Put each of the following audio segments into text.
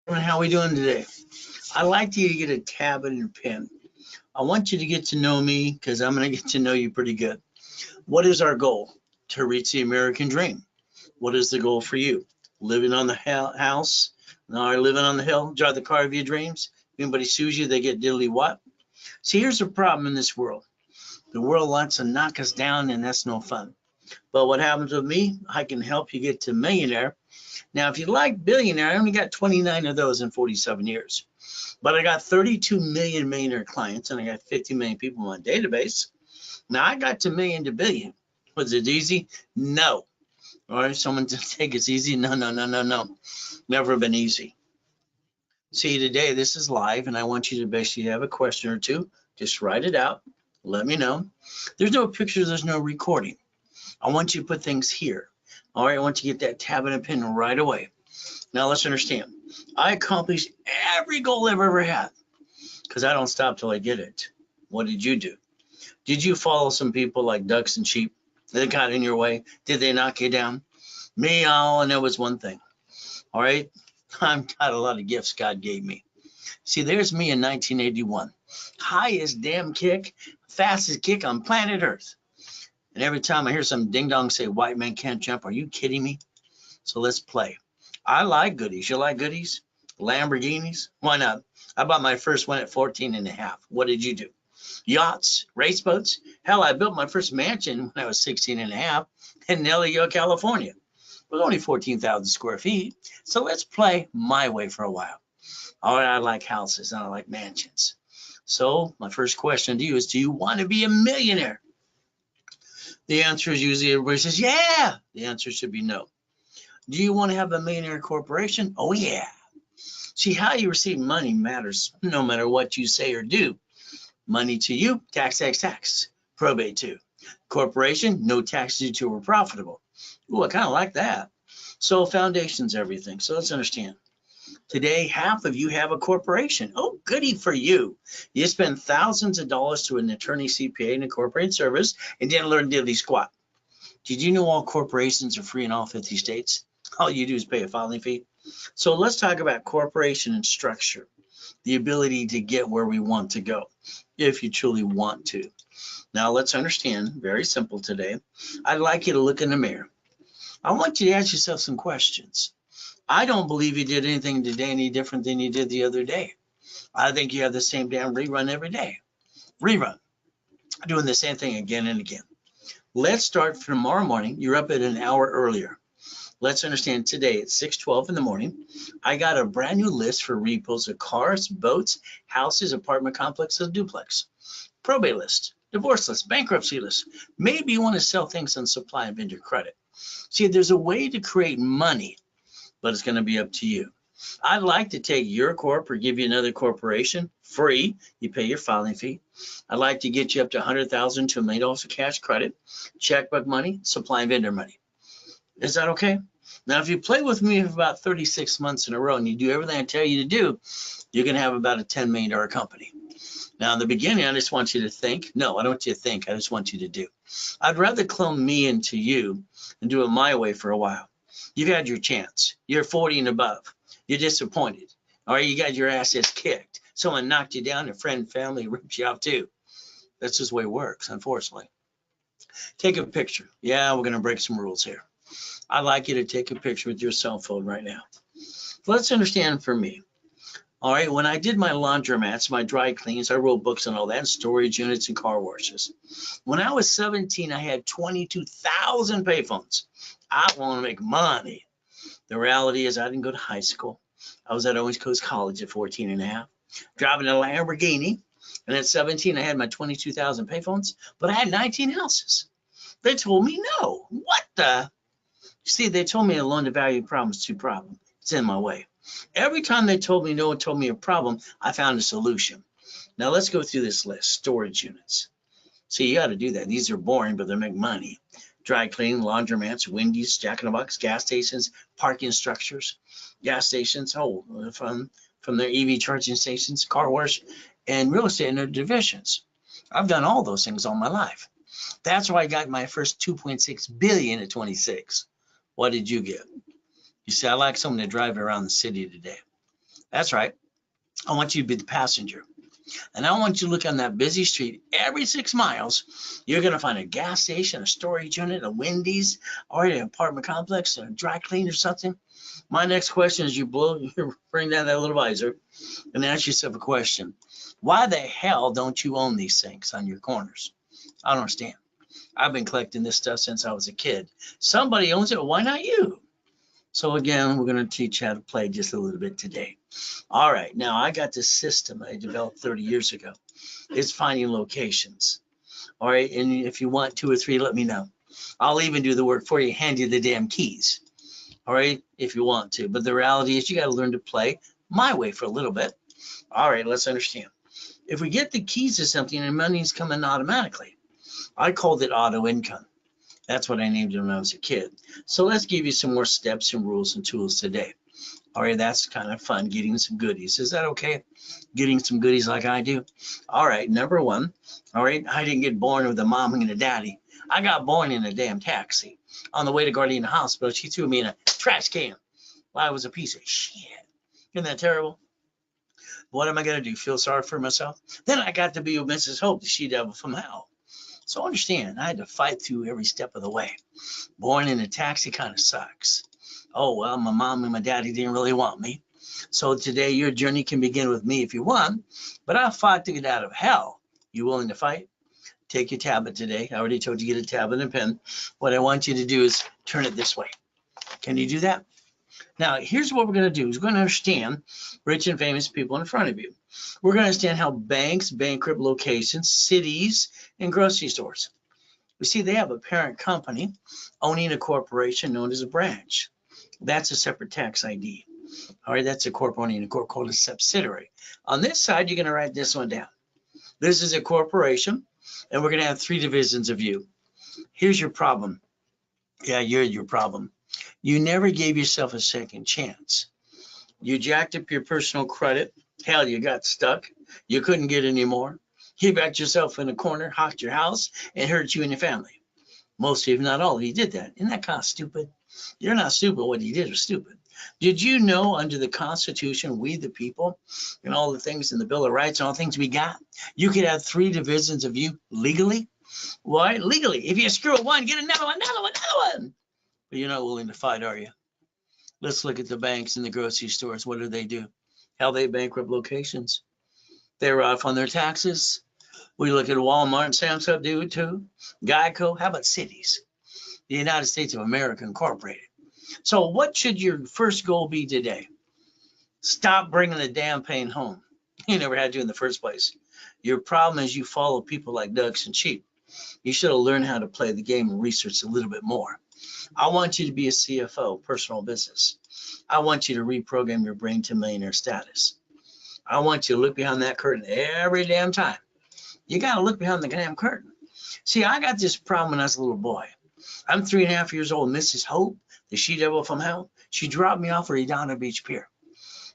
How we doing today? I'd like you to get a tablet and pen. I want you to get to know me because I'm going to get to know you pretty good. What is our goal? To reach the American dream. What is the goal for you? Living on the house, or living on the hill, drive the car of your dreams. If anybody sues you, they get diddly what? See, here's the problem in this world. The world wants to knock us down, and that's no fun. But what happens with me? I can help you get to millionaire. Now, if you like billionaire, I only got 29 of those in 47 years. But I got 32 million millionaire clients and I got 50 million people in my database. Now I got to million to billion. Was it easy? No. All right, someone to take it's easy. No, no, no, no, no. Never been easy. See, today this is live and I want you to basically have a question or two. Just write it out. Let me know. There's no pictures, there's no recording. I want you to put things here. All right, I want you to get that tablet and pen right away. Now let's understand. I accomplished every goal I've ever had because I don't stop till I get it. What did you do? Did you follow some people like ducks and sheep that got in your way? Did they knock you down? Me, all I know was one thing. All right, I've got a lot of gifts God gave me. See, there's me in 1981. Highest damn kick, fastest kick on planet Earth. And every time I hear some ding dong say white man can't jump, are you kidding me? So let's play. I like goodies. You like goodies? Lamborghinis? Why not? I bought my first one at 14 and a half. What did you do? Yachts, race boats. Hell, I built my first mansion when I was 16 and a half in Elio, California. It was only 14,000 square feet. So let's play my way for a while. All right, I like houses and I like mansions. So my first question to you is, do you want to be a millionaire? The answer is usually everybody says, yeah. The answer should be no. Do you want to have a millionaire corporation? Oh, yeah. See, how you receive money matters no matter what you say or do. Money to you, tax, tax, tax. Probate too. Corporation, no tax due to we're profitable. Ooh, I kind of like that. So foundation's everything. So let's understand. Today, half of you have a corporation. Oh, goody for you. You spend thousands of dollars to an attorney, CPA, and a corporate service and didn't learn diddly squat. Did you know all corporations are free in all 50 states? All you do is pay a filing fee. So let's talk about corporation and structure, the ability to get where we want to go, if you truly want to. Now let's understand, very simple today. I'd like you to look in the mirror. I want you to ask yourself some questions. I don't believe you did anything today any different than you did the other day. I think you have the same damn rerun every day. Rerun, doing the same thing again and again. Let's start from tomorrow morning. You're up at an hour earlier. Let's understand today at 6:12 in the morning, I got a brand new list for repos of cars, boats, houses, apartment complexes, duplex, probate list, divorce list, bankruptcy list. Maybe you want to sell things on supply and vendor credit. See, there's a way to create money, but it's going to be up to you. I'd like to take your corp or give you another corporation free. You pay your filing fee. I'd like to get you up to $100,000 to $1 million of cash credit, checkbook money, supply and vendor money. Is that okay? Now, if you play with me for about 36 months in a row and you do everything I tell you to do, you're going to have about a $10 million company. Now, in the beginning, I just want you to think. No, I don't want you to think. I just want you to do. I'd rather clone me into you and do it my way for a while. You've had your chance. You're 40 and above. You're disappointed. Or you got your assets kicked. Someone knocked you down, a friend, family ripped you off too. That's just the way it works, unfortunately. Take a picture. Yeah, we're going to break some rules here. I'd like you to take a picture with your cell phone right now. Let's understand for me. All right, when I did my laundromats, my dry cleans, I wrote books and all that, storage units and car washes. When I was 17, I had 22,000 payphones. I want to make money. The reality is I didn't go to high school. I was at Owens Coast College at 14 and a half, driving a Lamborghini. And at 17, I had my 22,000 payphones, but I had 19 houses. They told me no. What the? See, they told me a loan to value problem is too problem. It's in my way. Every time they told me no and told me a problem, I found a solution. Now let's go through this list. Storage units. See, you got to do that. These are boring, but they make money. Dry cleaning, laundromats, Wendy's, Jack in the Box, gas stations, parking structures, gas stations, from their EV charging stations, car wash, and real estate in their divisions. I've done all those things all my life. That's why I got my first 2.6 billion at 26. What did you get? You see, I like someone to drive around the city today. That's right. I want you to be the passenger. And I want you to look on that busy street. Every 6 miles, you're going to find a gas station, a storage unit, a Wendy's, or an apartment complex, a dry cleaner or something. My next question is you bring down that little visor and ask yourself a question. Why the hell don't you own these things on your corners? I don't understand. I've been collecting this stuff since I was a kid. Somebody owns it. Why not you? So again, we're going to teach you how to play just a little bit today. All right, now I got this system I developed 30 years ago. It's finding locations. All right, and if you want 2 or 3, let me know. I'll even do the work for you, hand you the damn keys. All right, if you want to. But the reality is you got to learn to play my way for a little bit. All right, let's understand. If we get the keys to something and money's coming automatically, I called it auto income. That's what I named it when I was a kid. So let's give you some more steps and rules and tools today. All right, that's kind of fun, getting some goodies. Is that okay? Getting some goodies like I do? All right, number one. All right, I didn't get born with a mom and a daddy. I got born in a damn taxi. On the way to Gardena Hospital, she threw me in a trash can. Well, I was a piece of shit. Isn't that terrible? What am I going to do? Feel sorry for myself? Then I got to be with Mrs. Hope, the she-devil from hell. So understand, I had to fight through every step of the way. Born in a taxi kind of sucks. Oh, well, my mom and my daddy didn't really want me. So today your journey can begin with me if you want, but I fought to get out of hell. You willing to fight? Take your tablet today. I already told you to get a tablet and pen. What I want you to do is turn it this way. Can you do that? Now, here's what we're going to do. We're going to understand rich and famous people in front of you. We're going to understand how banks, bankrupt locations, cities, and grocery stores. You see, they have a parent company owning a corporation known as a branch. That's a separate tax ID. All right, that's a corp owning a corp called a subsidiary. On this side, you're going to write this one down. This is a corporation, and we're going to have 3 divisions of you. Here's your problem. Yeah, you're your problem. You never gave yourself a second chance. You jacked up your personal credit. Hell, you got stuck. You couldn't get any more. You backed yourself in a corner, hocked your house, and hurt you and your family. Most, if not all, of you did that. Isn't that kind of stupid? You're not stupid. What you did was stupid. Did you know under the Constitution, we the people, and all the things in the Bill of Rights and all the things we got, you could have 3 divisions of you legally? Why? Legally. If you screw one, get another one, another one, another one. But you're not willing to fight, are you? Let's look at the banks and the grocery stores. What do? How they bankrupt locations. They're off on their taxes. We look at Walmart and Sam's Club do it too. Geico. How about cities? The United States of America Incorporated. So what should your first goal be today? Stop bringing the damn pain home. You never had to in the first place. Your problem is you follow people like ducks and sheep. You should have learned how to play the game and research a little bit more. I want you to be a CFO, personal business. I want you to reprogram your brain to millionaire status. I want you to look behind that curtain every damn time. You got to look behind the damn curtain. See, I got this problem when I was a little boy. I'm 3.5 years old. Mrs. Hope, the she-devil from hell, she dropped me off at Redondo Beach Pier.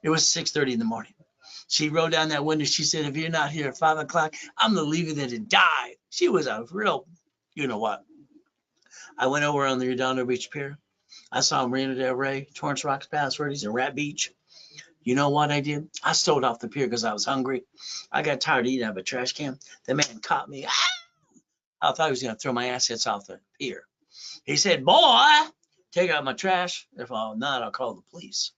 It was 6:30 in the morning. She rolled down that window. She said, if you're not here at 5 o'clock, I'm going to leave you there to die. She was a real, you know what. I went over on the Redondo Beach Pier. I saw Marina Del Rey, Torrance Rocks, Pass Verdes, and Rat Beach. You know what I did? I stole off the pier because I was hungry. I got tired of eating out of a trash can. The man caught me. I thought he was going to throw my assets off the pier. He said, boy, take out my trash. If not, I'll call the police.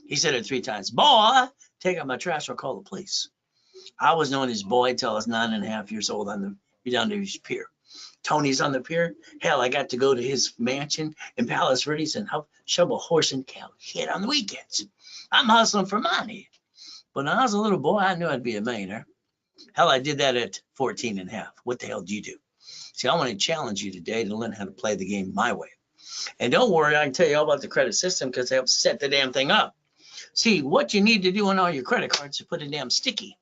He said it 3 times. Boy, take out my trash, I'll call the police. I was known as boy till I was 9.5 years old on the Redondo Beach Pier. Tony's on the pier. Hell, I got to go to his mansion in Palos Verdes and help shovel horse and cow shit on the weekends. I'm hustling for money. But when I was a little boy, I knew I'd be a millionaire. Hell, I did that at 14.5. What the hell did you do? See, I want to challenge you today to learn how to play the game my way. And don't worry, I can tell you all about the credit system because they help set the damn thing up. See, what you need to do on all your credit cards is put a damn sticky.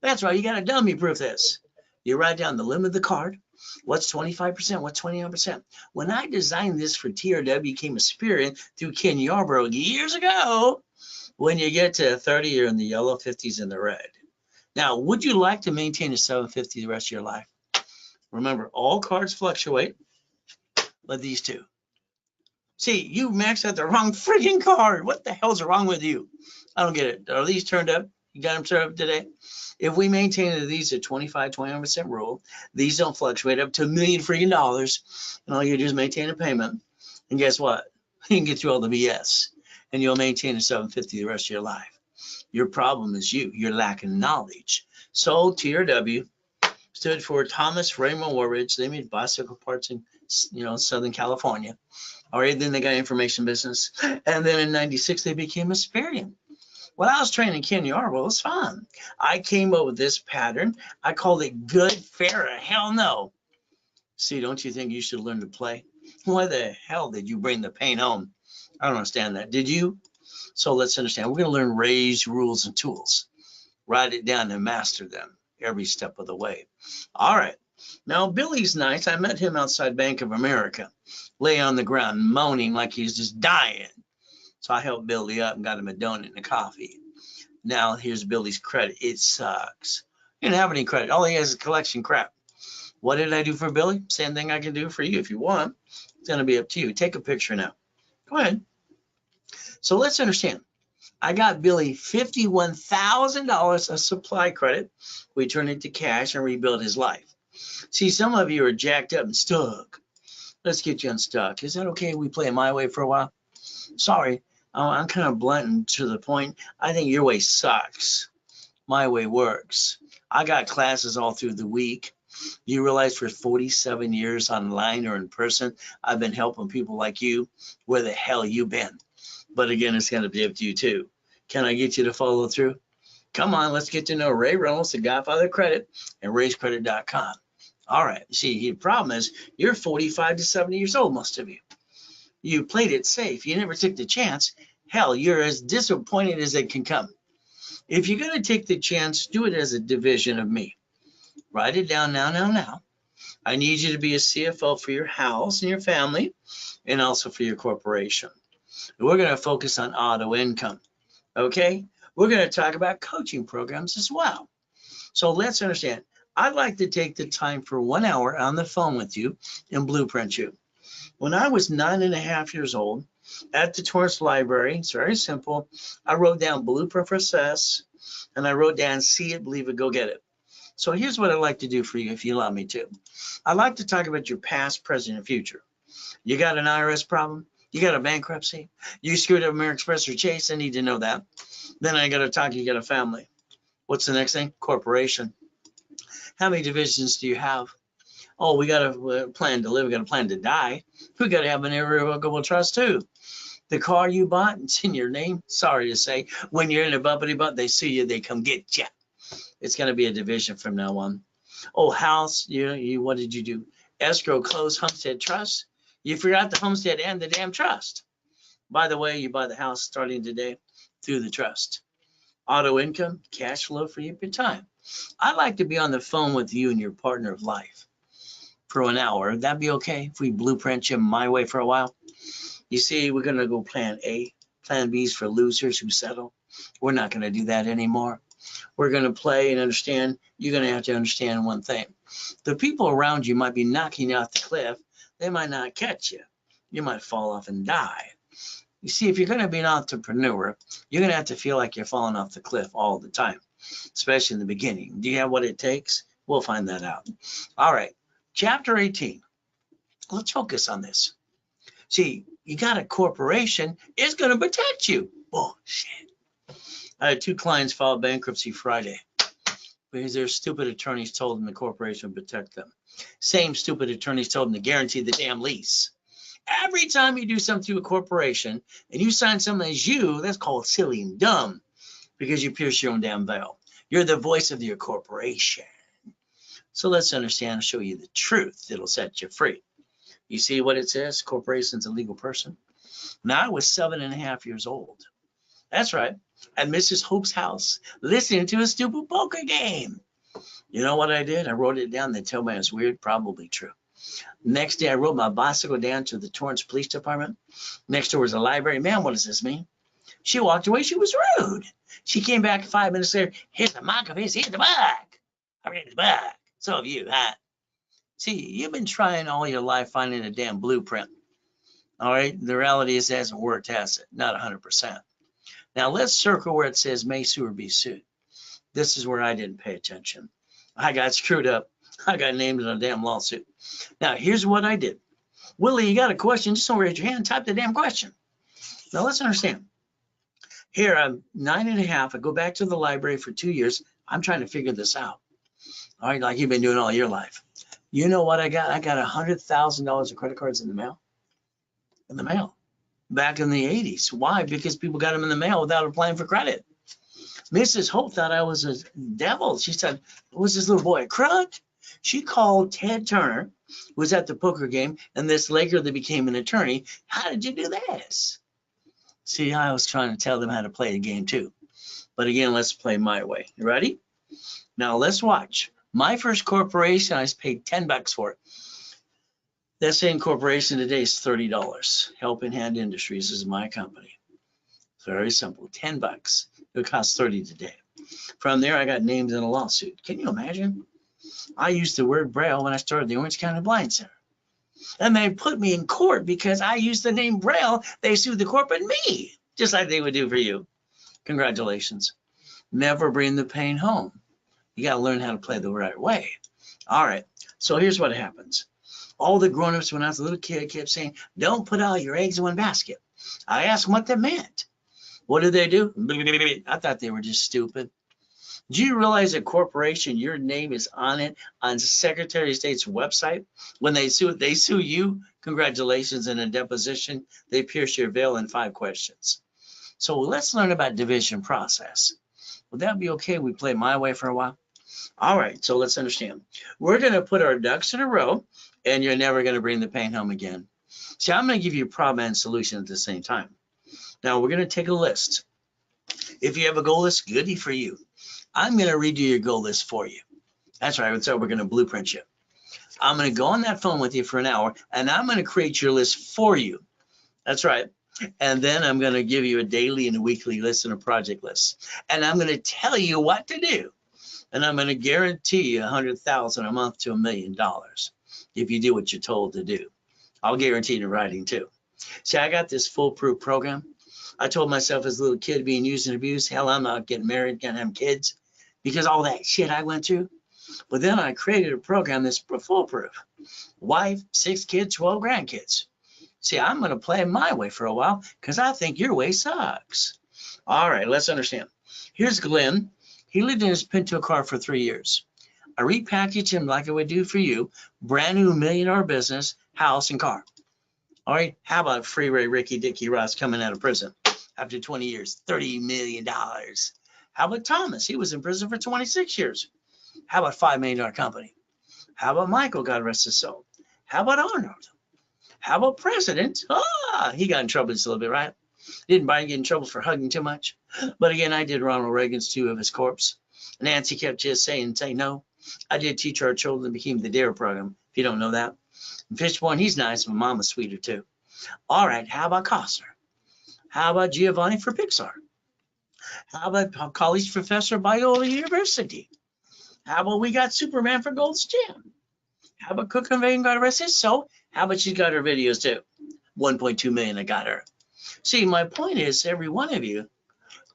That's right, you got to dummy proof this. You write down the limit of the card. What's 25%? What's 29%? When I designed this for TRW Came a Spirit through Ken Yarbrough years ago, when you get to 30, you're in the yellow, 50's in the red. Now, would you like to maintain a 750 the rest of your life? Remember, all cards fluctuate, but these 2. See, you maxed out the wrong freaking card. What the hell's wrong with you? I don't get it. Are these turned up? You got them turned up today? If we maintain these at 25-21% rule, these don't fluctuate up to $1 million freaking dollars, and all you do is maintain a payment. And guess what? You can get through all the BS, and you'll maintain a 750 the rest of your life. Your problem is you. You're lacking knowledge. So TRW stood for Thomas Raymond Warridge. They made bicycle parts in Southern California. All right, then they got information business. And then in 96, they became Asperian. When I was training Ken Yarwell, it was fun. I came up with this pattern. I called it good, fair, or hell no. See, don't you think you should learn to play? Why the hell did you bring the pain home? I don't understand that. Did you? So let's understand. We're going to learn Ray's rules and tools. Write it down and master them every step of the way. All right. Now, Billy's nice. I met him outside Bank of America, lay on the ground, moaning like he's just dying. So I helped Billy up and got him a donut and a coffee. Now, here's Billy's credit. It sucks. He didn't have any credit. All he has is collection crap. What did I do for Billy? Same thing I can do for you if you want. It's going to be up to you. Take a picture now. Go ahead. So let's understand. I got Billy $51,000 of supply credit. We turned it to cash and rebuilt his life. See, some of you are jacked up and stuck. Let's get you unstuck. Is that okay? We play my way for a while? Sorry, I'm kind of blunt and to the point. I think your way sucks. My way works. I got classes all through the week. You realize for 47 years online or in person, I've been helping people like you. Where the hell you been? But again, it's going to be up to you too. Can I get you to follow through? Come on, let's get to know Ray Reynolds, the Godfather of Credit, and rayscredit.com. All right. See, the problem is you're 45 to 70 years old, most of you. You played it safe. You never took the chance. Hell, you're as disappointed as it can come. If you're going to take the chance, do it as a division of me. Write it down now. I need you to be a CFO for your house and your family, and also for your corporation. We're going to focus on auto income. Okay? We're going to talk about coaching programs as well. So let's understand. I'd like to take the time for 1 hour on the phone with you and blueprint you. When I was 9.5 years old at the Torrance Library, it's very simple. I wrote down Blueprint for Success, and I wrote down See It, Believe It, Go Get It. So here's what I'd like to do for you if you allow me to. I'd like to talk about your past, present, and future. You got an IRS problem? You got a bankruptcy? You screwed up American Express or Chase? I need to know that. Then I got to talk, you got a family. What's the next thing? Corporation. How many divisions do you have? Oh, we got a plan to live. We got a plan to die. We got to have an irrevocable trust too. The car you bought, it's in your name. Sorry to say, when you're in a bumpity bump, they sue you. They come get you. It's going to be a division from now on. Oh, house, what did you do? Escrow, close, homestead, trust. You forgot the homestead and the damn trust. By the way, you buy the house starting today through the trust. Auto income, cash flow for your time. I'd like to be on the phone with you and your partner of life for 1 hour. Would that be okay if we blueprint you my way for a while? You see, we're going to go plan A. Plan B is for losers who settle. We're not going to do that anymore. We're going to play and understand. You're going to have to understand one thing. The people around you might be knocking you off the cliff. They might not catch you. You might fall off and die. You see, if you're going to be an entrepreneur, you're going to have to feel like you're falling off the cliff all the time, especially in the beginning. Do you have what it takes? We'll find that out. All right. Chapter 18. Let's focus on this. See, you got a corporation. It's going to protect you. Bullshit. I had 2 clients file bankruptcy Friday because their stupid attorneys told them the corporation would protect them. Same stupid attorneys told them to guarantee the damn lease. Every time you do something to a corporation and you sign something as you, that's called silly and dumb because you pierce your own damn veil. You're the voice of your corporation. So let's understand and show you the truth. It'll set you free. You see what it says? Corporation's a legal person. Now I was 7.5 years old. That's right. At Mrs. Hope's house, listening to a stupid poker game. You know what I did? I wrote it down. They tell me it's weird, probably true. Next day, I rode my bicycle down to the Torrance Police Department. Next door was a library. Man, what does this mean? She walked away. She was rude. She came back 5 minutes later. Here's the mark of his. Here's the back. I read the back. So have you, huh? See, you've been trying all your life finding a damn blueprint. All right, the reality is it hasn't worked, has it? Not 100%. Now let's circle where it says may sue or be sued. This is where I didn't pay attention. I got screwed up. I got named in a damn lawsuit. Now here's what I did. Willie, you got a question? Just don't raise your hand. Type the damn question. Now let's understand. Here, I'm 9.5. I go back to the library for 2 years. I'm trying to figure this out. All right, like you've been doing all your life. You know what I got? I got $100,000 of credit cards in the mail. In the mail. Back in the 80s. Why? Because people got them in the mail without applying for credit. Mrs. Hope thought I was a devil. She said, "Was this little boy a crook?" She called Ted Turner, who was at the poker game, and this Laker that became an attorney. How did you do this? See, I was trying to tell them how to play the game too. But again, let's play my way. You ready? Now let's watch. My first corporation, I paid $10 for it. That same corporation today is $30. Helping Hand Industries is my company. Very simple, $10. It costs $30 today. From there, I got named in a lawsuit. Can you imagine? I used the word Braille when I started the Orange County Blind Center. And they put me in court because I used the name Braille. They sued the corporate me, just like they would do for you. Congratulations. Never bring the pain home. You got to learn how to play the right way. All right, so here's what happens. All the grown-ups, when I was a little kid, kept saying, don't put all your eggs in one basket. I asked them what that meant. What did they do? I thought they were just stupid. Do you realize a corporation, your name is on it on Secretary of State's website? When they sue you, congratulations, in a deposition, they pierce your veil in 5 questions. So let's learn about division process. Would that be okay? We play my way for a while? All right, so let's understand. We're going to put our ducks in a row, and you're never going to bring the pain home again. See, I'm going to give you a problem and solution at the same time. Now, we're going to take a list. If you have a goal list, goody for you. I'm going to redo your goal list for you. That's right, so we're going to blueprint you. I'm going to go on that phone with you for an hour, and I'm going to create your list for you. That's right. And then I'm going to give you a daily and a weekly list and a project list. And I'm going to tell you what to do. And I'm going to guarantee you $100,000 a month to $1 million if you do what you're told to do. I'll guarantee the writing too. See, I got this foolproof program. I told myself as a little kid being used and abused, hell, I'm not getting married, can't have kids because all that shit I went through. But then I created a program that's foolproof. Wife, 6 kids, 12 grandkids. See, I'm going to play my way for a while because I think your way sucks. All right, let's understand. Here's Glenn. He lived in his Pinto car for 3 years. I repackaged him like I would do for you. Brand new $1 million business, house, and car. All right, how about Freeway Ricky Dickie Ross coming out of prison after 20 years, $30 million? How about Thomas? He was in prison for 26 years. How about $5 million company? How about Michael, God rest his soul? How about Arnold? How about President? He got in trouble just a little bit, right? Didn't Biden get in trouble for hugging too much? But again, I did Ronald Reagan's 2 of his corpse. Nancy kept just saying no. I did Teach Our Children and became the DARE program, if you don't know that. And Fishborn, he's nice, but Mama's sweeter too. All right, how about Costner? How about Giovanni for Pixar? How about college professor Biola University? How about we got Superman for Gold's Gym? How about Cook and Vane got arrested? So how about she's got her videos too? 1.2 million I got her. See, my point is, every one of you,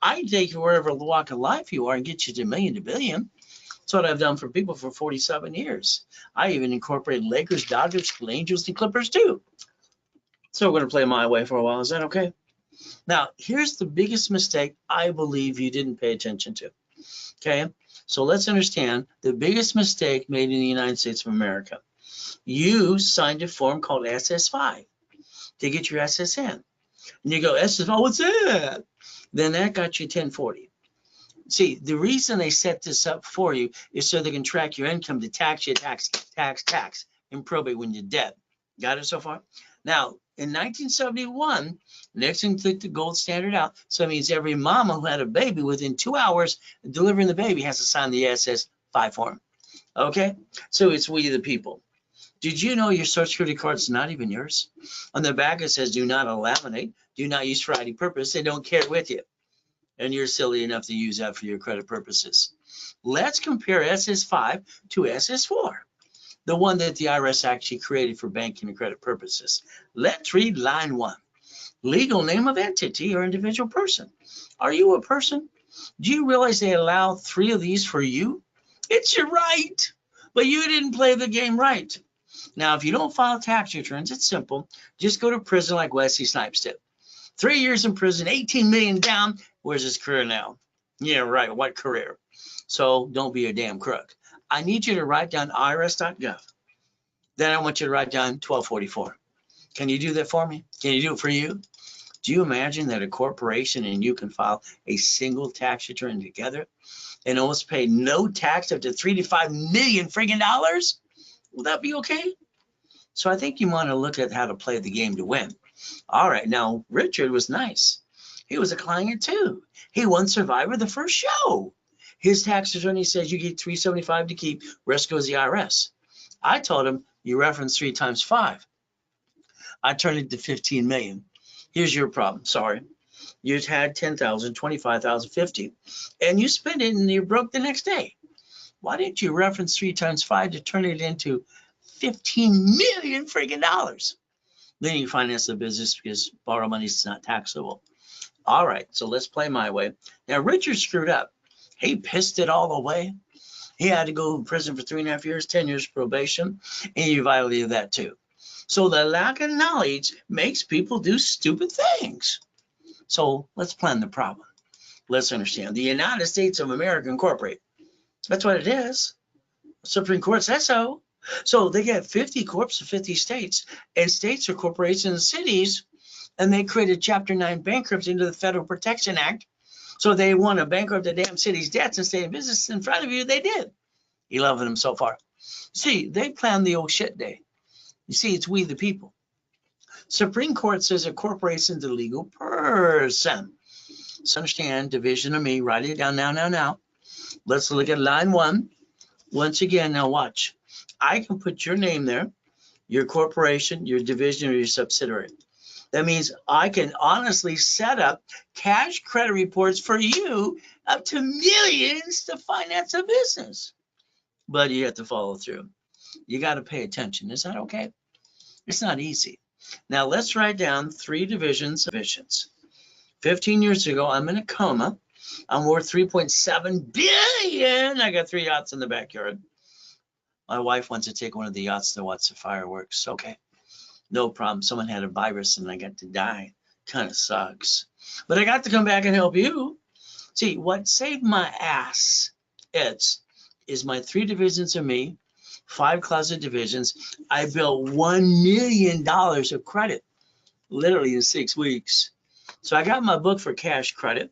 I take you wherever walk of life you are and get you to $1 million to $1 billion. That's what I've done for people for 47 years. I even incorporated Lakers, Dodgers, Angels, and Clippers too. So we're going to play my way for a while. Is that okay? Now, here's the biggest mistake I believe you didn't pay attention to. Okay, so let's understand the biggest mistake made in the United States of America. You signed a form called SS5 to get your SSN. And you go, SS5, what's that? Then that got you 1040. See, the reason they set this up for you is so they can track your income to tax you, tax, and probate when you're dead. Got it so far? Now, in 1971, Nixon took the gold standard out. So it means every mama who had a baby within 2 hours of delivering the baby has to sign the SS5 form. Okay? So it's we the people. Did you know your Social Security card is not even yours? On the back it says do not laminate, do not use for ID purpose. They don't carry it with you. And you're silly enough to use that for your credit purposes. Let's compare SS5 to SS4. the one that the IRS actually created for banking and credit purposes. Let's read line 1. Legal name of entity or individual person. Are you a person? Do you realize they allow 3 of these for you? It's your right, but you didn't play the game right. Now, if you don't file tax returns, it's simple. Just go to prison like Wesley Snipes did. 3 years in prison, 18 million down. Where's his career now? Yeah, right. What career? So don't be a damn crook. I need you to write down irs.gov. Then I want you to write down 1244. Can you do that for me? Can you do it for you? Do you imagine that a corporation and you can file a single tax return together and almost pay no tax up to $3 to $5 million friggin' dollars? Will that be okay? So I think you want to look at how to play the game to win. All right, now Richard was nice. He was a client too. He won Survivor the first show. His tax attorney says you get $375 to keep, rest goes to the IRS. I told him you reference 3 times 5. I turned it to 15 million. Here's your problem. Sorry. You had 10,000, 25,000, 50, and you spent it and you're broke the next day. Why didn't you reference 3 times 5 to turn it into 15 million friggin' dollars? Then you finance the business because borrow money is not taxable. All right, so let's play my way. Now, Richard screwed up. He pissed it all away. He had to go to prison for 3.5 years, 10 years probation, and he violated that too. So the lack of knowledge makes people do stupid things. So let's plan the problem. Let's understand. The United States of America Incorporated. That's what it is. Supreme Court says so. So they get 50 corps of 50 states, and states are corporations and cities, and they created Chapter 9 bankruptcy into the Federal Protection Act. So they want to bankrupt the damn city's debts and stay in business in front of you. They did. 11 of them so far. See, they planned the old shit day. You see, it's we the people. Supreme Court says a corporation is a legal person. So understand, division of me. Write it down now. Let's look at line 1. Once again, now watch. I can put your name there, your corporation, your division, or your subsidiary. That means I can honestly set up cash credit reports for you up to millions to finance a business. But you have to follow through. You got to pay attention. Is that okay? It's not easy. Now let's write down 3 divisions. 15 years ago, I'm in a coma. I'm worth 3.7 billion. I got 3 yachts in the backyard. My wife wants to take one of the yachts to watch the fireworks. Okay, no problem. Someone had a virus and I got to die. Kind of sucks. But I got to come back and help you. See, what saved my ass is my 3 divisions of me, 5 closet divisions. I built $1 million of credit, literally in 6 weeks. So I got my book for cash credit.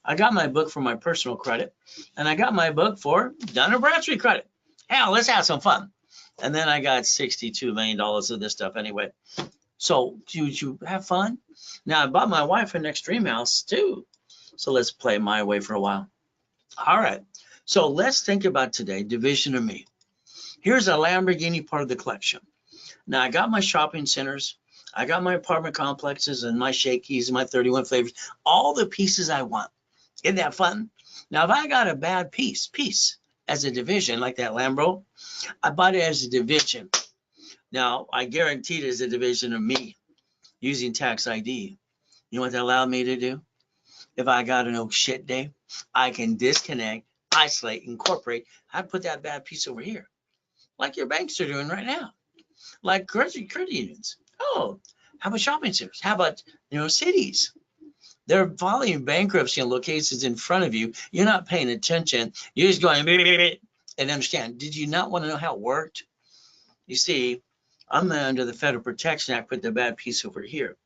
I got my book for my personal credit. And I got my book for Dun & Bradstreet credit. Hell, let's have some fun. And then I got $62 million of this stuff anyway. So did you have fun? Now I bought my wife an extreme house too. So let's play my way for a while. All right. So let's think about today, division of me. Here's a Lamborghini part of the collection. Now I got my shopping centers. I got my apartment complexes and my Shakey's and my 31 flavors, all the pieces I want. Isn't that fun? Now, if I got a bad piece as a division, like that Lambo, I bought it as a division. Now, I guaranteed it as a division of me using tax ID. You know what that allowed me to do? If I got an old shit day, I can disconnect, isolate, incorporate. I'd put that bad piece over here, like your banks are doing right now, like credit unions. Oh, how about shopping centers? How about, cities? They're filing bankruptcy on locations in front of you. You're not paying attention. You're just going, and understand, did you not want to know how it worked? You see, I'm under the Federal Protection Act, put the bad piece over here.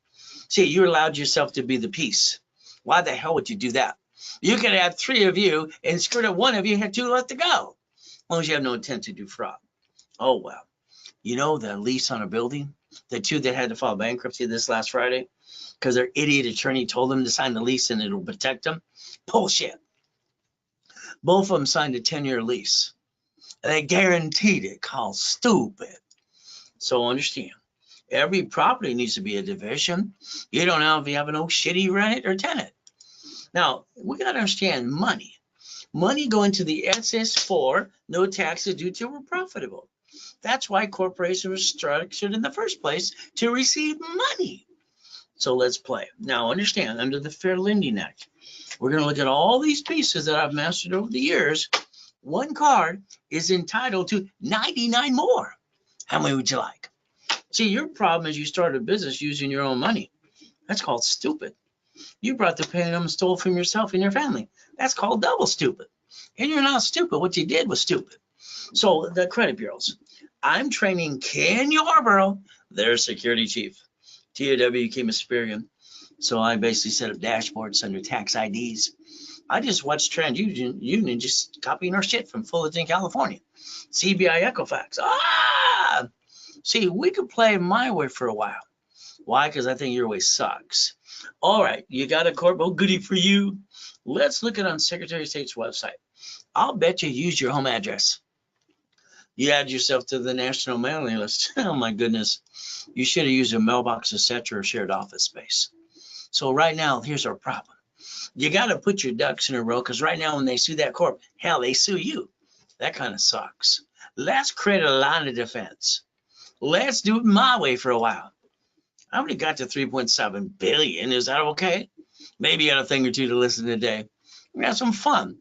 See, you allowed yourself to be the piece. Why the hell would you do that? You could have 3 of you and screwed up 1 of you and had 2 left to go. As long as you have no intent to do fraud. Oh, well. You know the lease on a building? The 2 that had to file bankruptcy this last Friday because their idiot attorney told them to sign the lease and it'll protect them. Bullshit. Both of them signed a 10-year lease. They guaranteed it. Called stupid. So understand, every property needs to be a division. You don't know if you have an old shitty rent or tenant. Now, we got to understand money. Money going to the SS4, no taxes due till we're profitable. That's why corporations were structured in the first place, to receive money. So let's play. Now understand, under the Fair Lending Act, we're going to look at all these pieces that I've mastered over the years. One card is entitled to 99 more. How many would you like? See, your problem is you started a business using your own money. That's called stupid. You brought the pain and stole from yourself and your family. That's called double stupid. And you're not stupid. What you did was stupid. So the credit bureaus. I'm training Ken Yarborough, their security chief. TOW came Asperian. So I basically set up dashboards under tax IDs. I just watched TransUnion just copying our shit from Fullerton, California. CBI Equifax. See, we could play my way for a while. Why? Because I think your way sucks. All right, you got a corpo goodie for you. Let's look at on Secretary of State's website. I'll bet you use your home address. You add yourself to the national mailing list. Oh my goodness. You should have used a mailbox, etc., or shared office space. So right now, here's our problem. You got to put your ducks in a row, because right now when they sue that corp, hell, they sue you. That kind of sucks. Let's create a line of defense. Let's do it my way for a while. I already got to 3.7 billion. Is that okay? Maybe you got a thing or two to listen today. We have some fun.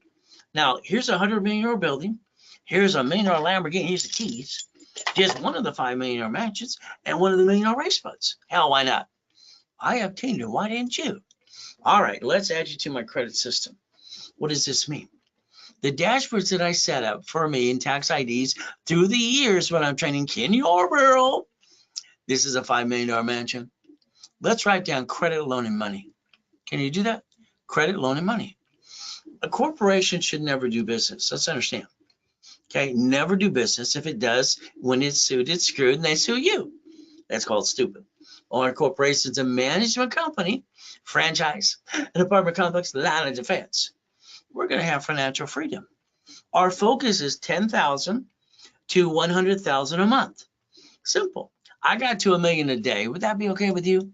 Now, here's a $100 million building. Here's a $1 million Lamborghini. Here's the keys. Just one of the $5 million mansions and one of the $1 million race boats. Hell, why not? I obtained it. Why didn't you? All right, let's add you to my credit system. What does this mean? The dashboards that I set up for me in tax IDs through the years when I'm training Ken Yarborough. This is a $5 million mansion. Let's write down credit, loan, and money. Can you do that? Credit, loan, and money. A corporation should never do business. Let's understand. Okay, never do business. If it does, when it's sued, it's screwed, and they sue you. That's called stupid. Or a corporation is a management company, franchise, an apartment complex, line of defense. We're going to have financial freedom. Our focus is $10,000 to $100,000 a month. Simple. I got to $1 million a day. Would that be okay with you?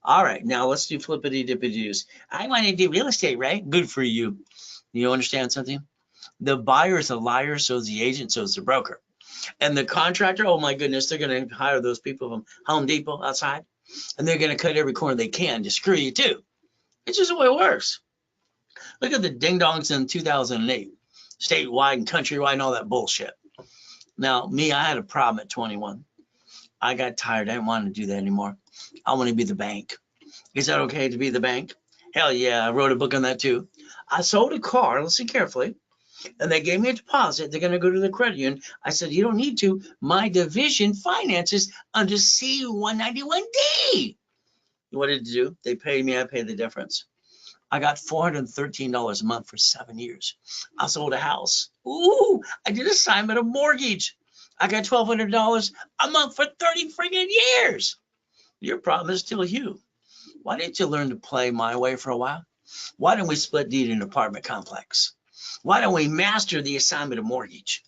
All right, now let's do flippity dippity doos. I want to do real estate, right? Good for you. You understand something? The buyer is a liar, so is the agent, so is the broker. And the contractor, oh my goodness, they're going to hire those people from Home Depot outside, and they're going to cut every corner they can to screw you too. It's just the way it works. Look at the ding-dongs in 2008, statewide and countrywide and all that bullshit. Now, me, I had a problem at 21. I got tired. I didn't want to do that anymore. I want to be the bank. Is that okay to be the bank? Hell yeah, I wrote a book on that too. I sold a car, listen carefully, and they gave me a deposit. They're going to go to the credit union. I said, you don't need to. My division finances under C-191D. What did it do? They paid me. I paid the difference. I got $413 a month for 7 years. I sold a house. Ooh, I did assignment of mortgage. I got $1,200 a month for 30 friggin' years. Your problem is still you. Why didn't you learn to play my way for a while? Why don't we split deed in an apartment complex? Why don't we master the assignment of mortgage?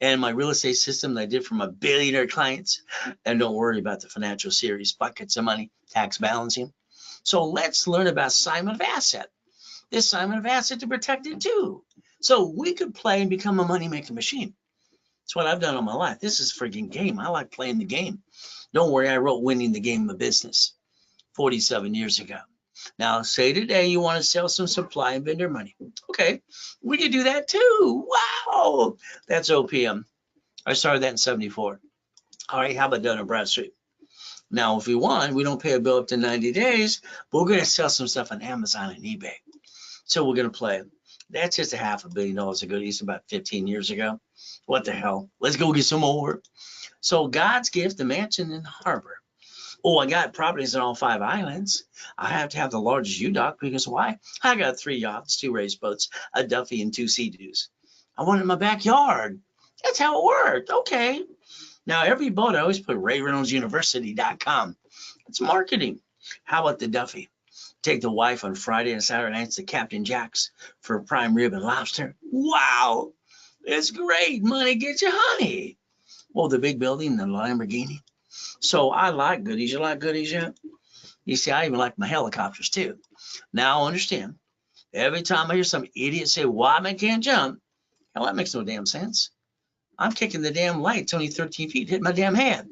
And my real estate system that I did for my billionaire clients. And don't worry about the financial series, buckets of money, tax balancing. So let's learn about assignment of asset. The assignment of asset to protect it too. So we could play and become a money-making machine. That's what I've done all my life. This is a freaking game. I like playing the game. Don't worry, I wrote Winning the Game of Business 47 years ago. Now, say today you want to sell some supply and vendor money. Okay, we could do that too. Wow, that's OPM. I started that in 74. All right, how about Dun & Bradstreet? Now, if we want, we don't pay a bill up to 90 days, but we're going to sell some stuff on Amazon and eBay. So we're going to play. That's just $500 million of goodies about 15 years ago. What the hell? Let's go get some more. So God's gift, the mansion in the harbor. Oh, I got properties on all 5 islands. I have to have the largest U-Dock because why? I got 3 yachts, 2 race boats, a Duffy, and 2 Sea-Doos. I want it in my backyard. That's how it worked. Okay. Now, every boat, I always put RayReynoldsUniversity.com. It's marketing. How about the Duffy? Take the wife on Friday and Saturday nights to Captain Jack's for prime rib and lobster. Wow. It's great. Money gets you honey. Well, the big building, the Lamborghini. So I like goodies. You like goodies yet? You see, I even like my helicopters too. Now understand, every time I hear some idiot say, why I can't jump, hell, that makes no damn sense. I'm kicking the damn lights only 13 feet, hit my damn head.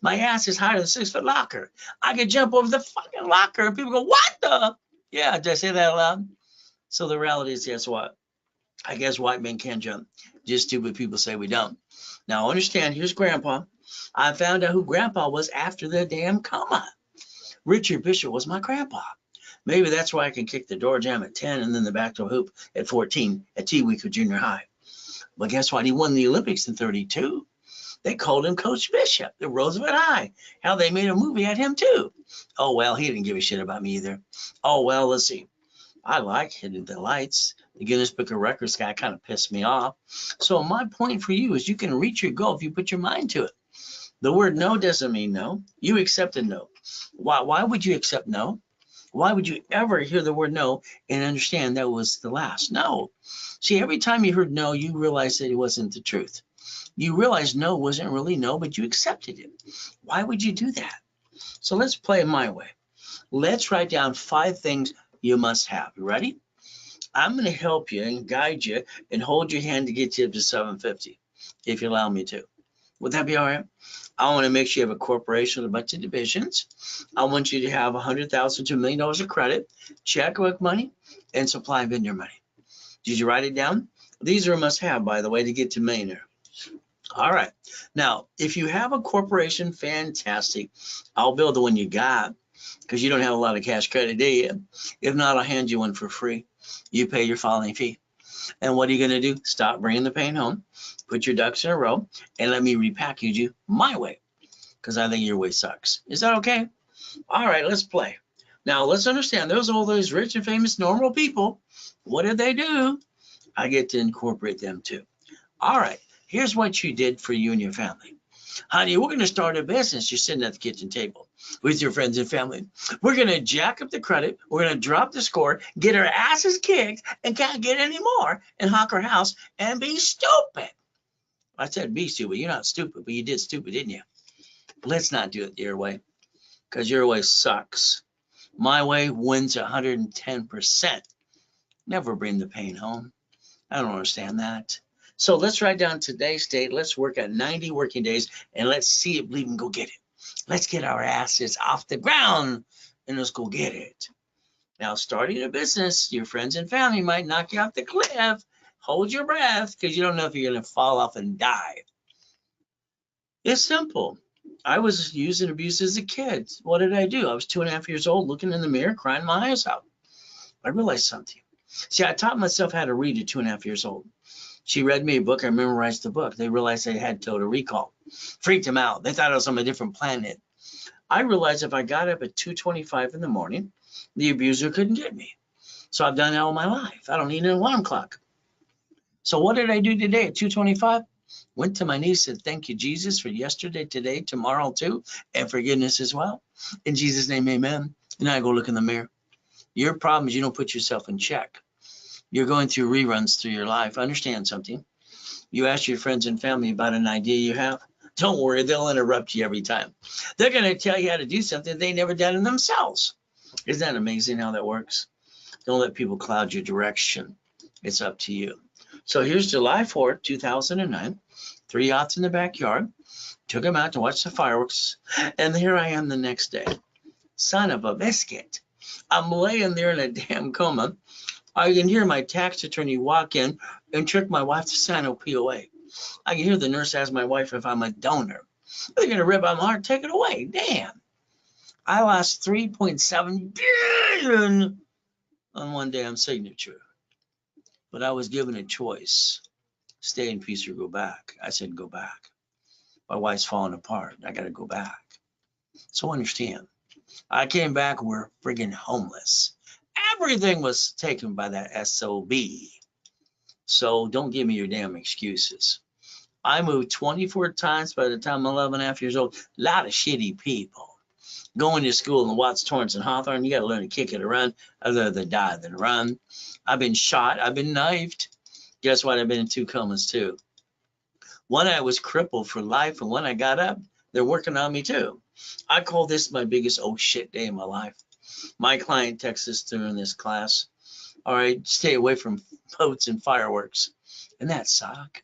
My ass is higher than 6-foot locker. I could jump over the fucking locker and people go, what the? Yeah, did I say that out loud? So the reality is, guess what? I guess white men can jump. Just stupid people say we don't. Now understand, here's Grandpa. I found out who Grandpa was after the damn coma. Richard Bishop was my grandpa. Maybe that's why I can kick the door jam at 10 and then the back door hoop at 14 at T Week of junior high. But guess what? He won the Olympics in 32. They called him Coach Bishop at Roosevelt High. Hell, they made a movie at him too. Oh, well, he didn't give a shit about me either. Oh, well, let's see. I like hitting the lights. The Guinness Book of Records guy kind of pissed me off. So my point for you is you can reach your goal if you put your mind to it. The word no doesn't mean no. You accepted no. Why would you accept no? Why would you ever hear the word no and understand that was the last? No. See, every time you heard no, you realized that it wasn't the truth. You realized no wasn't really no, but you accepted it. Why would you do that? So let's play it my way. Let's write down 5 things you must have. You ready? I'm going to help you and guide you and hold your hand to get you up to 750, if you allow me to. Would that be all right? I want to make sure you have a corporation with a bunch of divisions. I want you to have $100,000 to $1 million of credit, checkbook money, and supply vendor money. Did you write it down? These are a must-have, by the way, to get to millionaire. All right. Now, if you have a corporation, fantastic. I'll build the one you got because you don't have a lot of cash credit, do you? If not, I'll hand you one for free. You pay your filing fee. And what are you going to do? Stop bringing the pain home, put your ducks in a row, and let me repackage you my way because I think your way sucks. Is that okay? All right, let's play. Now, let's understand, all those rich and famous normal people, what did they do? I get to incorporate them too. All right, here's what you did for you and your family. Honey, we're going to start a business. You're sitting at the kitchen table with your friends and family. We're going to jack up the credit. We're going to drop the score, get our asses kicked, and can't get any more, and hawk our house and be stupid. I said be stupid. You're not stupid, but you did stupid, didn't you? Let's not do it your way because your way sucks. My way wins 110%. Never bring the pain home. I don't understand that. So let's write down today's date. Let's work at 90 working days and let's see it bleed and go get it. Let's get our asses off the ground and let's go get it. Now, starting a business, your friends and family might knock you off the cliff. Hold your breath because you don't know if you're going to fall off and die. It's simple. I was used and abused as a kid. What did I do? I was 2.5 years old, looking in the mirror, crying my eyes out. I realized something. See, I taught myself how to read at 2.5 years old. She read me a book. I memorized the book. They realized they had total recall. Freaked them out. They thought I was on a different planet. I realized if I got up at 2:25 in the morning, the abuser couldn't get me. So I've done that all my life. I don't need an alarm clock. So what did I do today at 2:25? Went to my knees, said, thank you, Jesus, for yesterday, today, tomorrow too, and forgiveness as well. In Jesus' name, amen. And I go look in the mirror. Your problem is you don't put yourself in check. You're going through reruns through your life. Understand something. You ask your friends and family about an idea you have. Don't worry, they'll interrupt you every time. They're going to tell you how to do something they never done in themselves. Isn't that amazing how that works? Don't let people cloud your direction. It's up to you. So here's July 4th, 2009. 3 yachts in the backyard. Took them out to watch the fireworks. And here I am the next day. Son of a biscuit. I'm laying there in a damn coma. I can hear my tax attorney walk in and trick my wife to sign a POA. I can hear the nurse ask my wife if I'm a donor. They're going to rip out my heart, take it away. Damn. I lost $3.7 billion on one damn signature. But I was given a choice. Stay in peace or go back. I said go back. My wife's falling apart. I got to go back. So understand. I came back, we're friggin' homeless. Everything was taken by that SOB. So don't give me your damn excuses. I moved 24 times by the time I'm 11.5 years old. A lot of shitty people. Going to school in Watts, Torrance, and Hawthorne, you got to learn to kick it or run. I'd rather die than run. I've been shot. I've been knifed. Guess what? I've been in 2 comas too. One, I was crippled for life, and when I got up, they're working on me too. I call this my biggest oh shit day in my life. My client texts us during this class, all right, stay away from boats and fireworks. And that suck.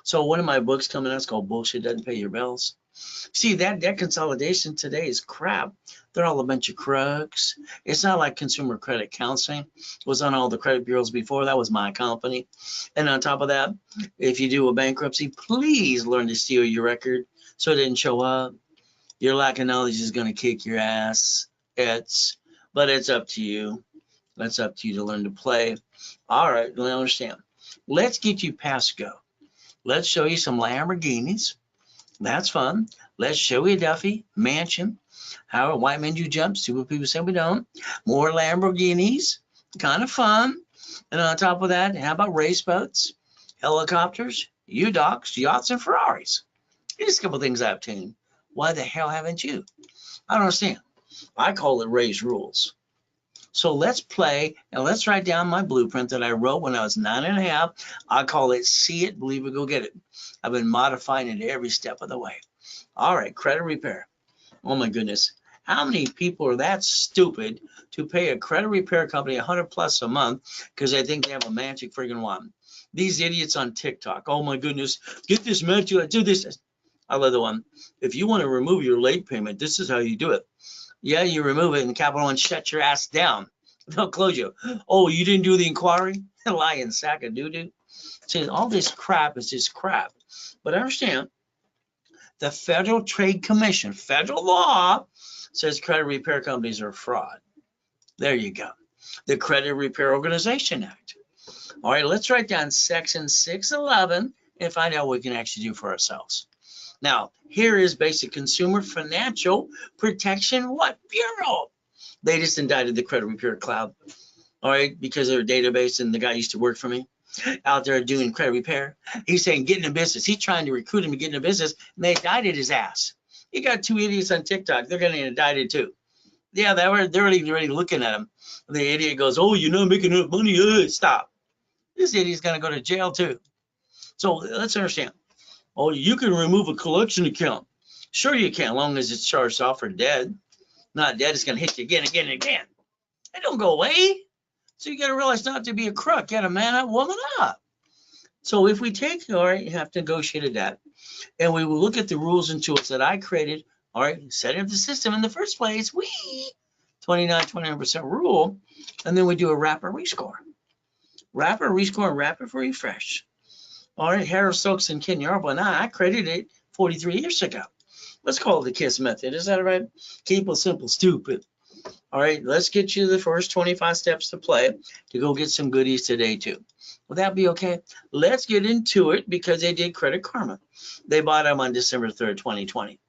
So one of my books coming out is called Bullshit Doesn't Pay Your Bills. See, that debt consolidation today is crap. They're all a bunch of crooks. It's not like consumer credit counseling was on all the credit bureaus before. That was my company. And on top of that, if you do a bankruptcy, please learn to steal your record so it didn't show up. Your lack of knowledge is going to kick your ass. But it's up to you. That's up to you to learn to play. All right, I understand. Let's get you past go. Let's show you some Lamborghinis. That's fun. Let's show you Duffy, Mansion. How white men do jump, stupid people say we don't. More Lamborghinis, kind of fun. And on top of that, how about race boats, helicopters, U-Docks, yachts, and Ferraris? Here's a couple things I've obtained. Why the hell haven't you? I don't understand. I call it Ray's Rules. So let's play and let's write down my blueprint that I wrote when I was 9.5. I call it See It, Believe It, Go Get It. I've been modifying it every step of the way. All right, credit repair. Oh my goodness. How many people are that stupid to pay a credit repair company $100+ a month because they think they have a magic friggin' wand? These idiots on TikTok. Oh my goodness. Get this magic, do this. I love the one. If you want to remove your late payment, this is how you do it. Yeah, you remove it and Capital One shut your ass down. They'll close you. Oh, you didn't do the inquiry? Lying sack of doo-doo. See, all this crap is just crap. But understand, the Federal Trade Commission, federal law, says credit repair companies are fraud. There you go. The Credit Repair Organization Act. All right, let's write down Section 611 and find out what we can actually do for ourselves. Now, here is basic Consumer Financial Protection Bureau. They just indicted the Credit Repair Cloud, all right, because of their database, and the guy used to work for me out there doing credit repair. He's saying get into business. He's trying to recruit him to get into business, and they indicted his ass. You got two idiots on TikTok. They're getting indicted too. Yeah, they're already looking at him. The idiot goes, "Oh, you're not making enough money. Stop." This idiot's going to go to jail too. So let's understand. Oh, you can remove a collection account. Sure you can, as long as it's charged off or dead. Not dead, it's going to hit you again, again, and again. It don't go away. So you got to realize not to be a crook. You got to man up, woman up. So if we take, all right, you have to negotiate a debt, and we will look at the rules and tools that I created, all right, setting up the system in the first place, 29% rule, and then we do a rapid rescore. Rapid rescore and rapid refresh. All right, Harold Stokes and Ken Yarbo and I created it 43 years ago. Let's call it the KISS method. Is that right? Keep it simple, stupid. All right, let's get you the first 25 steps to play to go get some goodies today too. Will that be okay? Let's get into it because they did Credit Karma. They bought them on December 3rd, 2020.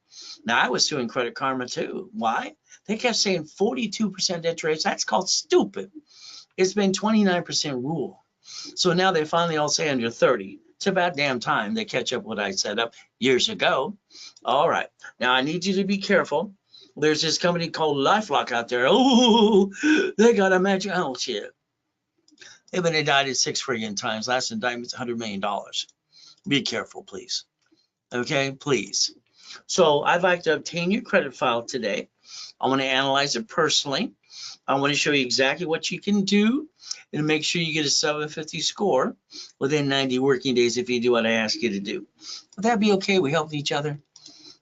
Now, I was suing Credit Karma too. Why? They kept saying 42% debt rates. That's called stupid. It's been 29% rule. So now they finally all say under 30. It's about damn time they catch up what I set up years ago. All right. Now, I need you to be careful. There's this company called LifeLock out there. Oh, they got a magic. Oh, shit. They've been indicted 6 friggin' times. Last indictment's $100 million. Be careful, please. Okay, please. So I'd like to obtain your credit file today. I want to analyze it personally. I want to show you exactly what you can do and make sure you get a 750 score within 90 working days if you do what I ask you to do. Would that be okay? We help each other.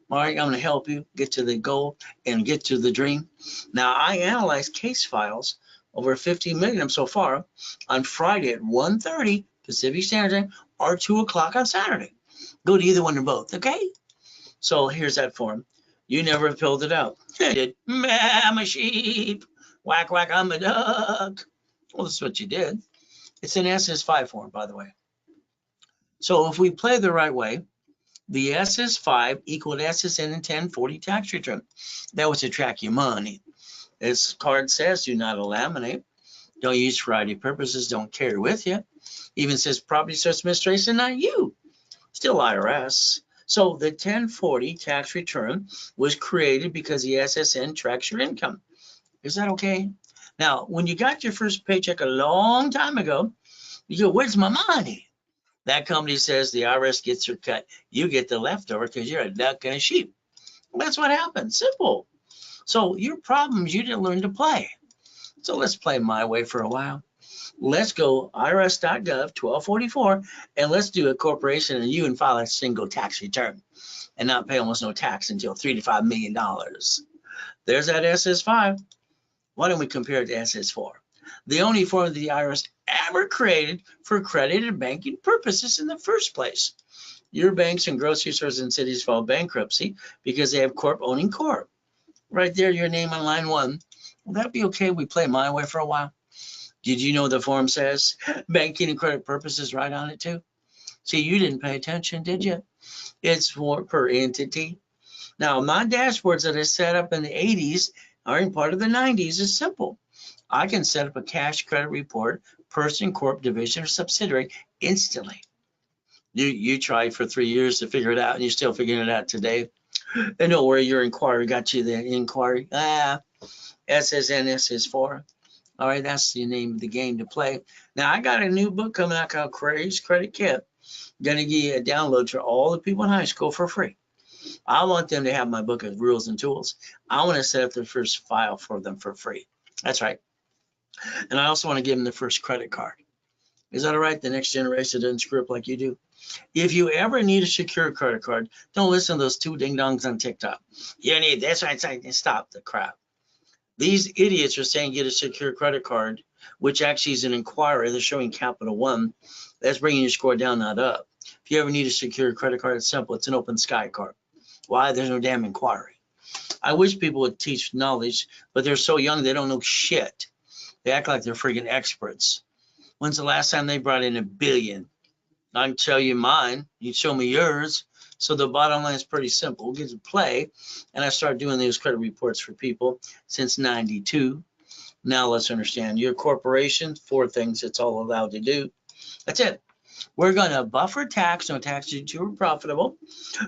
All right, I'm going to help you get to the goal and get to the dream. Now, I analyzed case files, over 50 million so far, on Friday at 1:30 Pacific Standard Time or 2 o'clock on Saturday. Go to either one or both, okay? So here's that form. You never filled it out. I did. I'm a sheep. Whack, whack, I'm a duck. Well, that's what you did. It's an SS5 form, by the way. So if we play the right way, the SS5 equal to SSN and 1040 tax return. That was to track your money. This card says do not laminate. Don't use for ID purposes. Don't carry with you. Even says property source administration, not you. Still IRS. So the 1040 tax return was created because the SSN tracks your income. Is that okay? Now, when you got your first paycheck a long time ago, you go, where's my money? That company says the IRS gets your cut. You get the leftover because you're a duck and a sheep. Well, that's what happens. Simple. So your problem is you didn't learn to play. So let's play my way for a while. Let's go irs.gov 1244 and let's do a corporation and you and file a single tax return and not pay almost no tax until $3 to $5 million. There's that SS5. Why don't we compare it to SS4? The only form that the IRS ever created for credit and banking purposes in the first place. Your banks and grocery stores and cities file bankruptcy because they have corp owning corp. Right there, your name on line 1. Will that be okay? We play my way for a while. Did you know the form says banking and credit purposes right on it too? See, you didn't pay attention, did you? It's for per entity. Now, my dashboards that I set up in the 80s are in part of the 90s is simple. I can set up a cash credit report, person, corp, division, or subsidiary instantly. You tried for 3 years to figure it out, and you're still figuring it out today. And don't worry, your inquiry got you the inquiry. SSN, SS4. All right, that's the name of the game to play. Now, I got a new book coming out called Craig's Credit Kit. Going to give you a download for all the people in high school for free. I want them to have my book of rules and tools. I want to set up the first file for them for free. That's right. And I also want to give them the first credit card. Is that all right? The next generation doesn't screw up like you do. If you ever need a secure credit card, don't listen to those two ding-dongs on TikTok. You need this, right? Stop the crap. These idiots are saying get a secure credit card, which actually is an inquiry. They're showing Capital One. That's bringing your score down, not up. If you ever need a secure credit card, it's simple. It's an open sky card. Why? There's no damn inquiry. I wish people would teach knowledge, but they're so young they don't know shit. They act like they're freaking experts. When's the last time they brought in $1 billion? I can tell you mine. You show me yours. So the bottom line is pretty simple. We'll get to play, and I started doing these credit reports for people since '92. Now let's understand your corporation. 4 things it's all allowed to do. That's it. We're going to buffer tax, no tax due to profitable.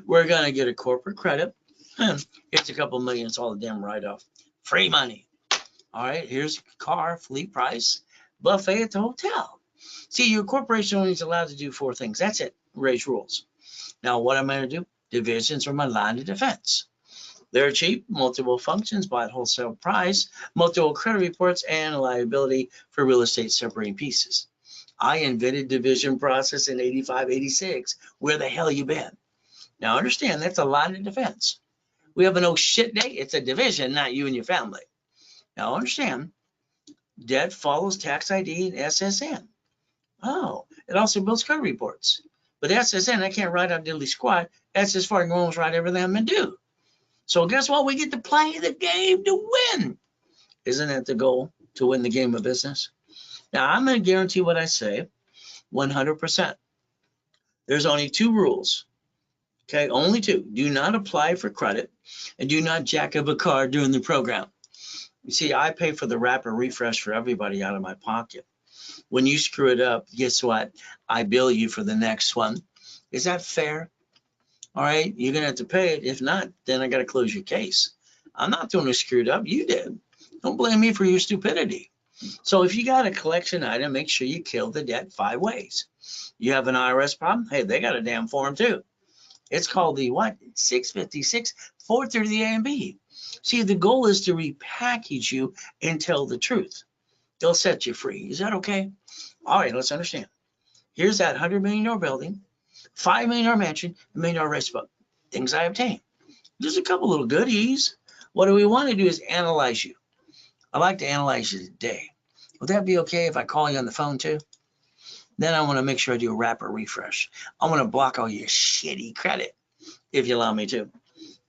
We're going to get a corporate credit. It's a couple million. It's all a damn write-off. Free money. All right, here's car, fleet price, buffet at the hotel. See, your corporation only is allowed to do 4 things. That's it. Raise rules. Now, what am I going to do? Divisions are my line of defense. They're cheap, multiple functions, buy at wholesale price, multiple credit reports, and liability for real estate separating pieces. I invented division process in 85, 86. Where the hell you been? Now, understand, that's a line of defense. We have an oh shit day. It's a division, not you and your family. Now, understand, debt follows tax ID and SSN. Oh, it also builds credit reports. But SSN, I can't write out diddly squat. SS4, I can almost write everything I'm going to do. So guess what? We get to play the game to win. Isn't that the goal? To win the game of business? Now, I'm going to guarantee what I say 100%. There's only 2 rules. Okay, only 2. Do not apply for credit and do not jack up a card during the program. You see, I pay for the rapid refresh for everybody out of my pocket. When you screw it up, guess what? I bill you for the next one. Is that fair? All right, you're going to have to pay it. If not, then I got to close your case. I'm not doing it screwed up. You did. Don't blame me for your stupidity. So if you got a collection item, make sure you kill the debt 5 ways. You have an IRS problem? Hey, they got a damn form too. It's called the what? 656 430 A and B. See, the goal is to repackage you and tell the truth. They'll set you free. Is that okay? All right, let's understand. Here's that $100 million building, $5 million mansion, $1 million race book. Things I obtained. There's a couple little goodies. What do we want to do is analyze you. I like to analyze you today. Would that be okay if I call you on the phone too? Then I want to make sure I do a rapid refresh. I want to block all your shitty credit, if you allow me to.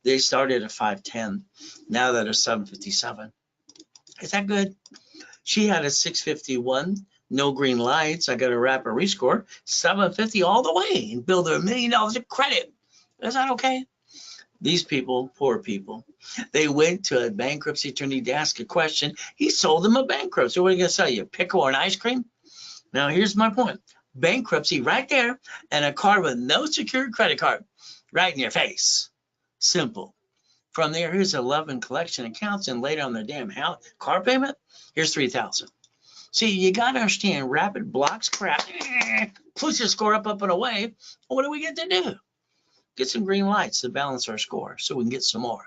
They started at 510. Now that are 757. Is that good? She had a 651, no green lights. I got a rapid rescore, 750 all the way, and billed her $1 million of credit. Is that okay? These people, poor people, they went to a bankruptcy attorney to ask a question. He sold them a bankruptcy. So what are you going to sell you, a pickle or an ice cream? Now, here's my point. Bankruptcy right there, and a card with no secured credit card right in your face. Simple. From there, here's 11 collection accounts, and later on their damn house car payment, here's $3,000. See, you got to understand, rapid blocks crap, push your score up and away. What do we get to do? Get some green lights to balance our score so we can get some more.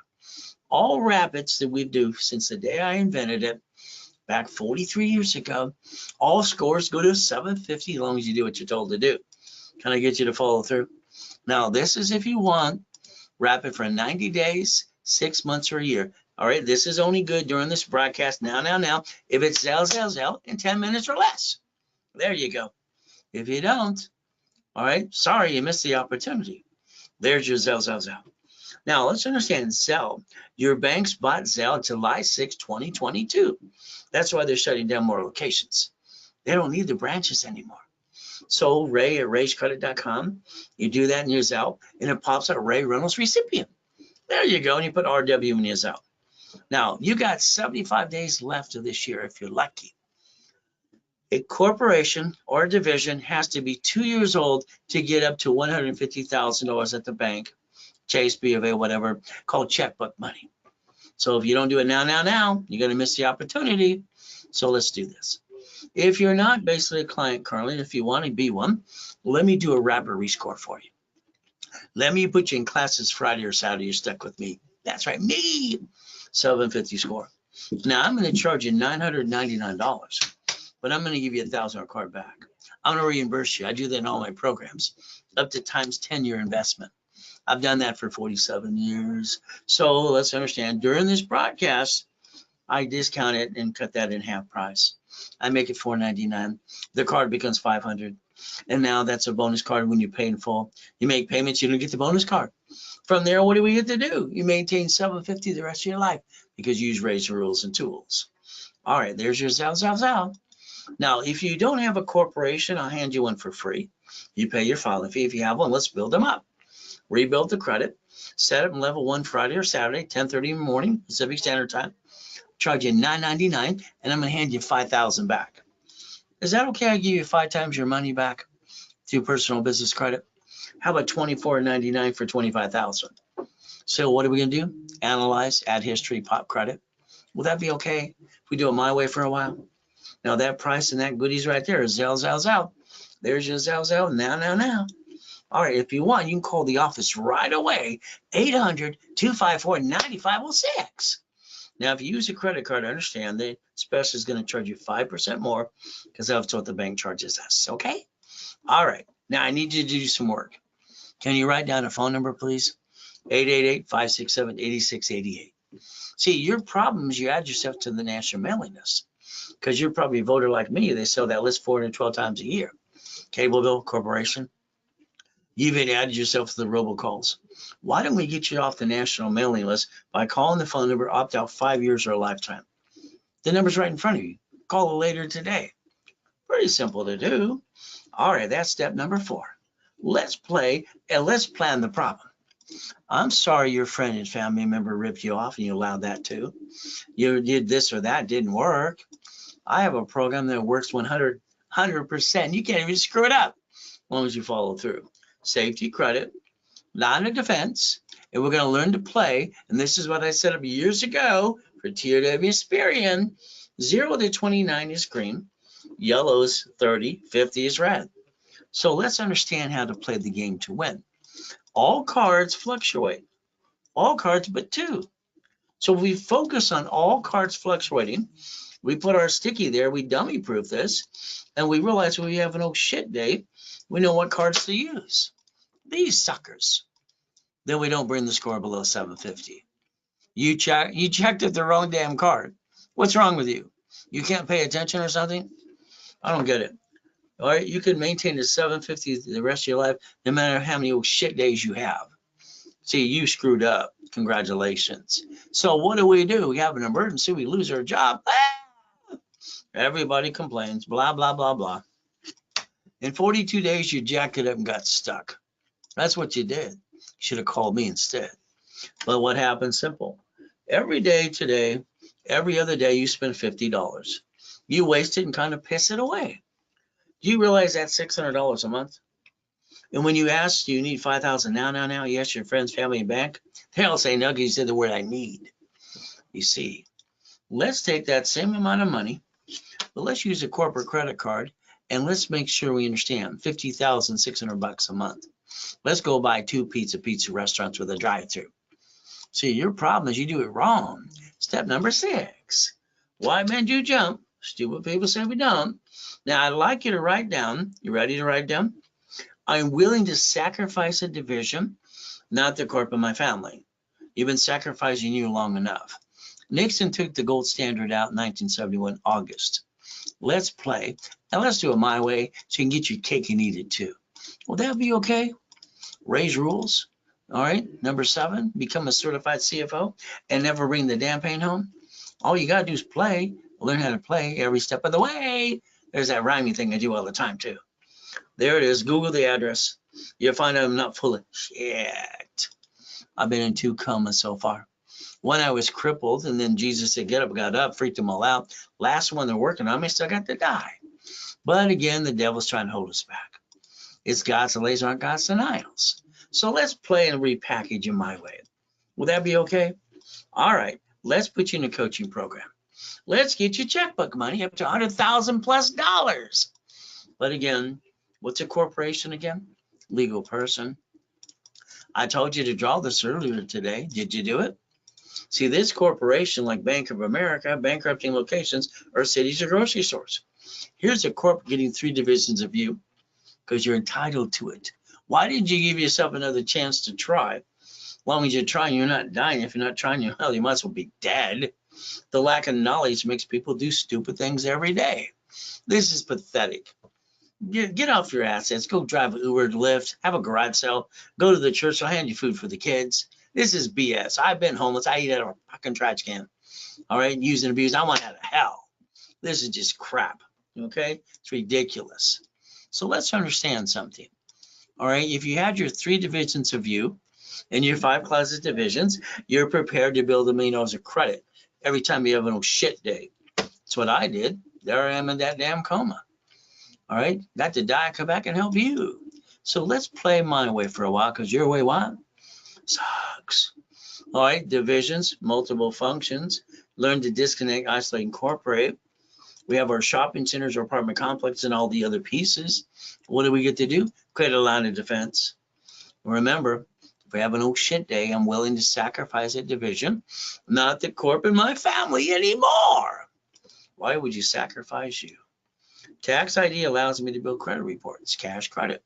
All rapids that we do since the day I invented it, back 43 years ago. All scores go to 750 as long as you do what you're told to do. Can I get you to follow through? Now, this is if you want, wrap it for 90 days, 6 months, or a year. All right, this is only good during this broadcast now. If it's Zell in 10 minutes or less. There you go. If you don't, all right, sorry, you missed the opportunity. There's your Zell. Now, let's understand Zell. Your banks bought Zell July 6, 2022. That's why they're shutting down more locations. They don't need the branches anymore. So Ray at rayscredit.com, you do that in your Zell, and it pops up Ray Reynolds recipient. There you go, and you put RW in your Zell. Now, you got 75 days left of this year if you're lucky. A corporation or a division has to be 2 years old to get up to $150,000 at the bank, Chase, B of A, whatever, called checkbook money. So if you don't do it now, you're going to miss the opportunity. So let's do this. If you're not basically a client currently, if you want to be one, let me do a rapid rescore for you. Let me put you in classes Friday or Saturday. You're stuck with me. That's right, me. 750 score. Now I'm going to charge you $999, but I'm going to give you $1,000 card back. I'm going to reimburse you. I do that in all my programs, up to times 10 your investment. I've done that for 47 years. So let's understand, during this broadcast, I discount it and cut that in half price. I make it $499. The card becomes $500. And now that's a bonus card when you pay in full. You make payments, you don't get the bonus card. From there, what do we get to do? You maintain $750 the rest of your life because you use Ray's rules and tools. All right, there's your Zell. Now, if you don't have a corporation, I'll hand you one for free. You pay your filing fee. If you have one, let's build them up. Rebuild the credit. Set up in level 1 Friday or Saturday, 10:30 in the morning, Pacific Standard Time. Charge you $999, and I'm going to hand you $5,000 back. Is that okay? I give you 5 times your money back through personal business credit. How about $24.99 for $25,000? So what are we going to do? Analyze, add history, pop credit. Will that be okay if we do it my way for a while? Now that price and that goodies right there is Zell. There's your Zell now. All right, if you want, you can call the office right away, 800-254-9506. Now, if you use a credit card, understand the special is going to charge you 5% more because that's what the bank charges us, okay? All right, now I need you to do some work. Can you write down a phone number, please? 888-567-8688. See, your problem is you add yourself to the national mailing list because you're probably a voter like me. They sell that list 412 times a year. Cable bill, corporation. You've added yourself to the robocalls. Why don't we get you off the national mailing list by calling the phone number, opt out 5 years or a lifetime? The number's right in front of you. Call it later today. Pretty simple to do. All right, that's step number 4. Let's play and let's plan the problem. I'm sorry your friend and family member ripped you off and you allowed that too. You did this or that, didn't work. I have a program that works 100%. You can't even screw it up as long as you follow through. Safety credit, line of defense, and we're going to learn to play. And this is what I set up years ago for TOW Experian. 0 to 29 is green, yellow is 30, 50 is red. So let's understand how to play the game to win. All cards fluctuate, all cards but 2. So we focus on all cards fluctuating. We put our sticky there, we dummy proof this, and we realize when we have an oh shit day, we know what cards to use. These suckers. Then we don't bring the score below 750. You checked at the wrong damn card. What's wrong with you? You can't pay attention or something? I don't get it. All right, you can maintain the 750 the rest of your life, no matter how many old shit days you have. See, you screwed up. Congratulations. So what do? We have an emergency. We lose our job. Everybody complains. Blah, blah, blah, blah. In 42 days, you jacked it up and got stuck. That's what you did. You should have called me instead. But what happened? Simple. Every day today, every other day, you spend $50. You waste it and kind of piss it away. Do you realize that's $600 a month? And when you ask, do you need $5,000 now, you ask your friends, family, and bank, they all say no because you said the word I need. You see, let's take that same amount of money, but let's use a corporate credit card, and let's make sure we understand $50,600 a month. Let's go buy 2 pizza restaurants with a drive-through. See, your problem is you do it wrong. Step number 6. Why men do jump. Stupid people say we don't. Now, I'd like you to write down. You ready to write down? I'm willing to sacrifice a division, not the corp of my family. You've been sacrificing you long enough. Nixon took the gold standard out in 1971, August. Let's play, and let's do it my way so you can get your cake and eat it too. Will that be okay? Raise rules. All right. Number 7, become a certified CFO and never bring the damn pain home. All you got to do is play, learn how to play every step of the way. There's that rhyming thing I do all the time too. There it is. Google the address. You'll find out I'm not full of shit. I've been in 2 comas so far. One, I was crippled, and then Jesus said, get up, got up, freaked them all out. Last one, they're working on me, still got to die. But again, the devil's trying to hold us back. It's God's delays aren't God's denials. So let's play and repackage in my way. Will that be okay? All right, let's put you in a coaching program. Let's get you checkbook money up to $100,000+. But again, what's a corporation again? Legal person. I told you to draw this earlier today. Did you do it? See, this corporation, like Bank of America, bankrupting locations, or cities or grocery stores. Here's a corp getting 3 divisions of you because you're entitled to it. Why didn't you give yourself another chance to try? As long as you're trying, you're not dying. If you're not trying, you might as well be dead. The lack of knowledge makes people do stupid things every day. This is pathetic. Get off your assets. Go drive an Uber, Lyft, have a garage sale, go to the church, I'll hand you food for the kids. This is BS. I've been homeless. I eat out of a fucking trash can. All right, used and abused. I want out of hell. This is just crap. Okay, it's ridiculous. So let's understand something. All right, if you had your 3 divisions of you and your 5 closet divisions, you're prepared to build $1 million of credit every time you have an oh shit day. That's what I did. There I am in that damn coma. All right, got to die, come back and help you. So let's play my way for a while, because your way what? Sucks. All right, divisions, multiple functions, learn to disconnect, isolate, incorporate. We have our shopping centers, our apartment complex, and all the other pieces. What do we get to do? Create a line of defense. Remember, if we have an oh shit day, I'm willing to sacrifice a division, not the corp in my family anymore. Why would you sacrifice you? Tax ID allows me to build credit reports, cash credit.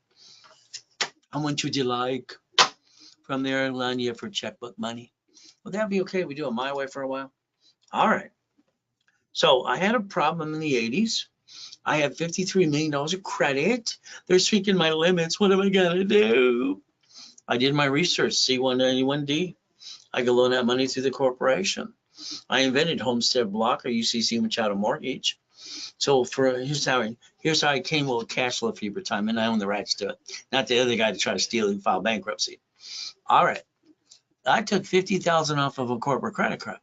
How much would you like? From there, line you for checkbook money. Would that be okay if we do it my way for a while? All right. So I had a problem in the 80s. I had $53 million of credit. They're speaking my limits. What am I going to do? I did my research, C191D. I could loan that money through the corporation. I invented Homestead Block or UCC Machado Mortgage. So here's how I came with cash flow for time, and I own the rights to it. Not the other guy to try to steal and file bankruptcy. All right. I took $50,000 off of a corporate credit card.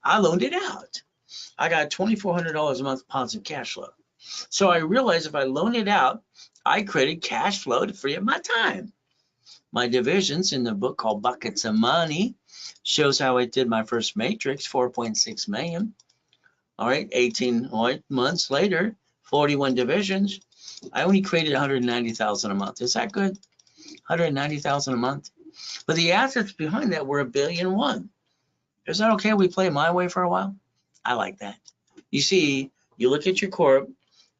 I loaned it out. I got $2,400 a month positive cash flow. So I realized if I loan it out, I created cash flow to free up my time. My divisions in the book called Buckets of Money shows how I did my first matrix, 4.6 million. All right, 18 months later, 41 divisions. I only created 190,000 a month. Is that good? 190,000 a month. But the assets behind that were $1.1 billion. Is that okay? We play my way for a while. I like that. You see, you look at your corp,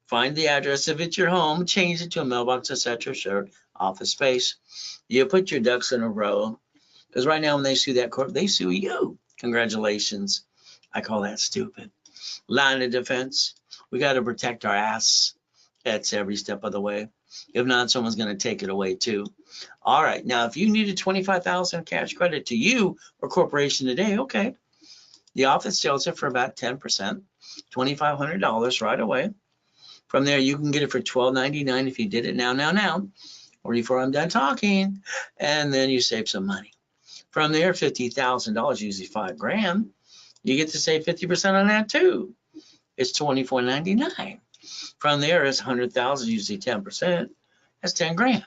find the address if it's your home, change it to a mailbox, etc., shared office space. You put your ducks in a row. Because right now when they sue that corp, they sue you. Congratulations. I call that stupid. Line of defense. We got to protect our ass. That's every step of the way. If not, someone's going to take it away too. All right. Now, if you needed $25,000 cash credit to you or corporation today, okay. The office sells it for about 10%, $2,500 right away. From there, you can get it for $12.99 if you did it now, or before I'm done talking, and then you save some money. From there, $50,000, usually $5,000. You get to save 50% on that too. It's $24.99. From there, it's $100,000, usually 10%. That's $10,000.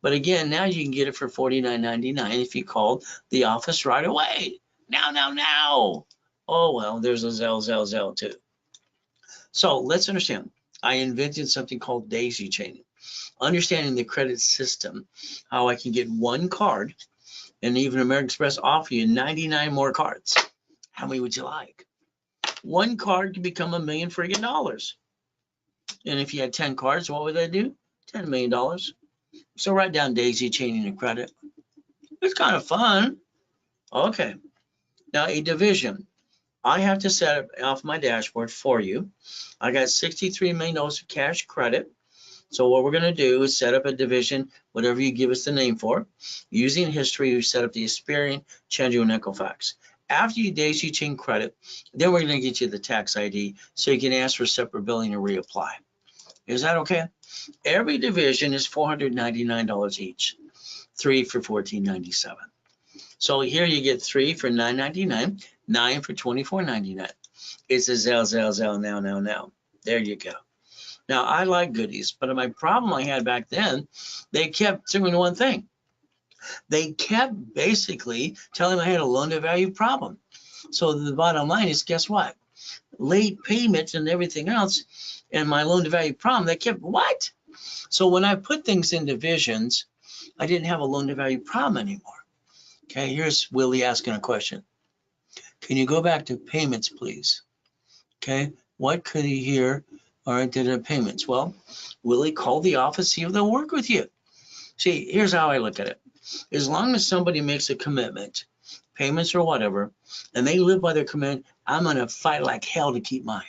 But again, now you can get it for $49.99 if you called the office right away. Now. Oh, well, there's a Zelle too. So let's understand. I invented something called daisy chaining. Understanding the credit system, how I can get one card, and even American Express offer you 99 more cards. How many would you like? One card can become $1 million friggin' dollars. And if you had 10 cards, what would that do? $10 million. So write down daisy chaining and credit. It's kind of fun. Okay. Now a division. I have to set it off my dashboard for you. I got $63 million of cash credit. So what we're going to do is set up a division, whatever you give us the name for. Using history, we set up the Experian, Chengdu, and Equifax. After you daisy chain credit, then we're going to get you the tax ID so you can ask for separate billing and reapply. Is that okay? Every division is $499 each. 3 for $14.97. So here you get 3 for $9.99, 9 for $24.99. It's a Zell, now. There you go. Now, I like goodies, but my problem I had back then, they kept doing one thing. They kept basically telling me I had a loan-to-value problem. So the bottom line is, guess what? Late payments and everything else, and my loan-to-value problem, they kept what? So when I put things in divisions, I didn't have a loan-to-value problem anymore. Okay, here's Willie asking a question. Can you go back to payments, please? Okay, what could he hear? All right, did it payments? Well, Willie, call the office, see if they'll work with you. See, here's how I look at it. As long as somebody makes a commitment, payments or whatever, and they live by their commitment, I'm going to fight like hell to keep mine.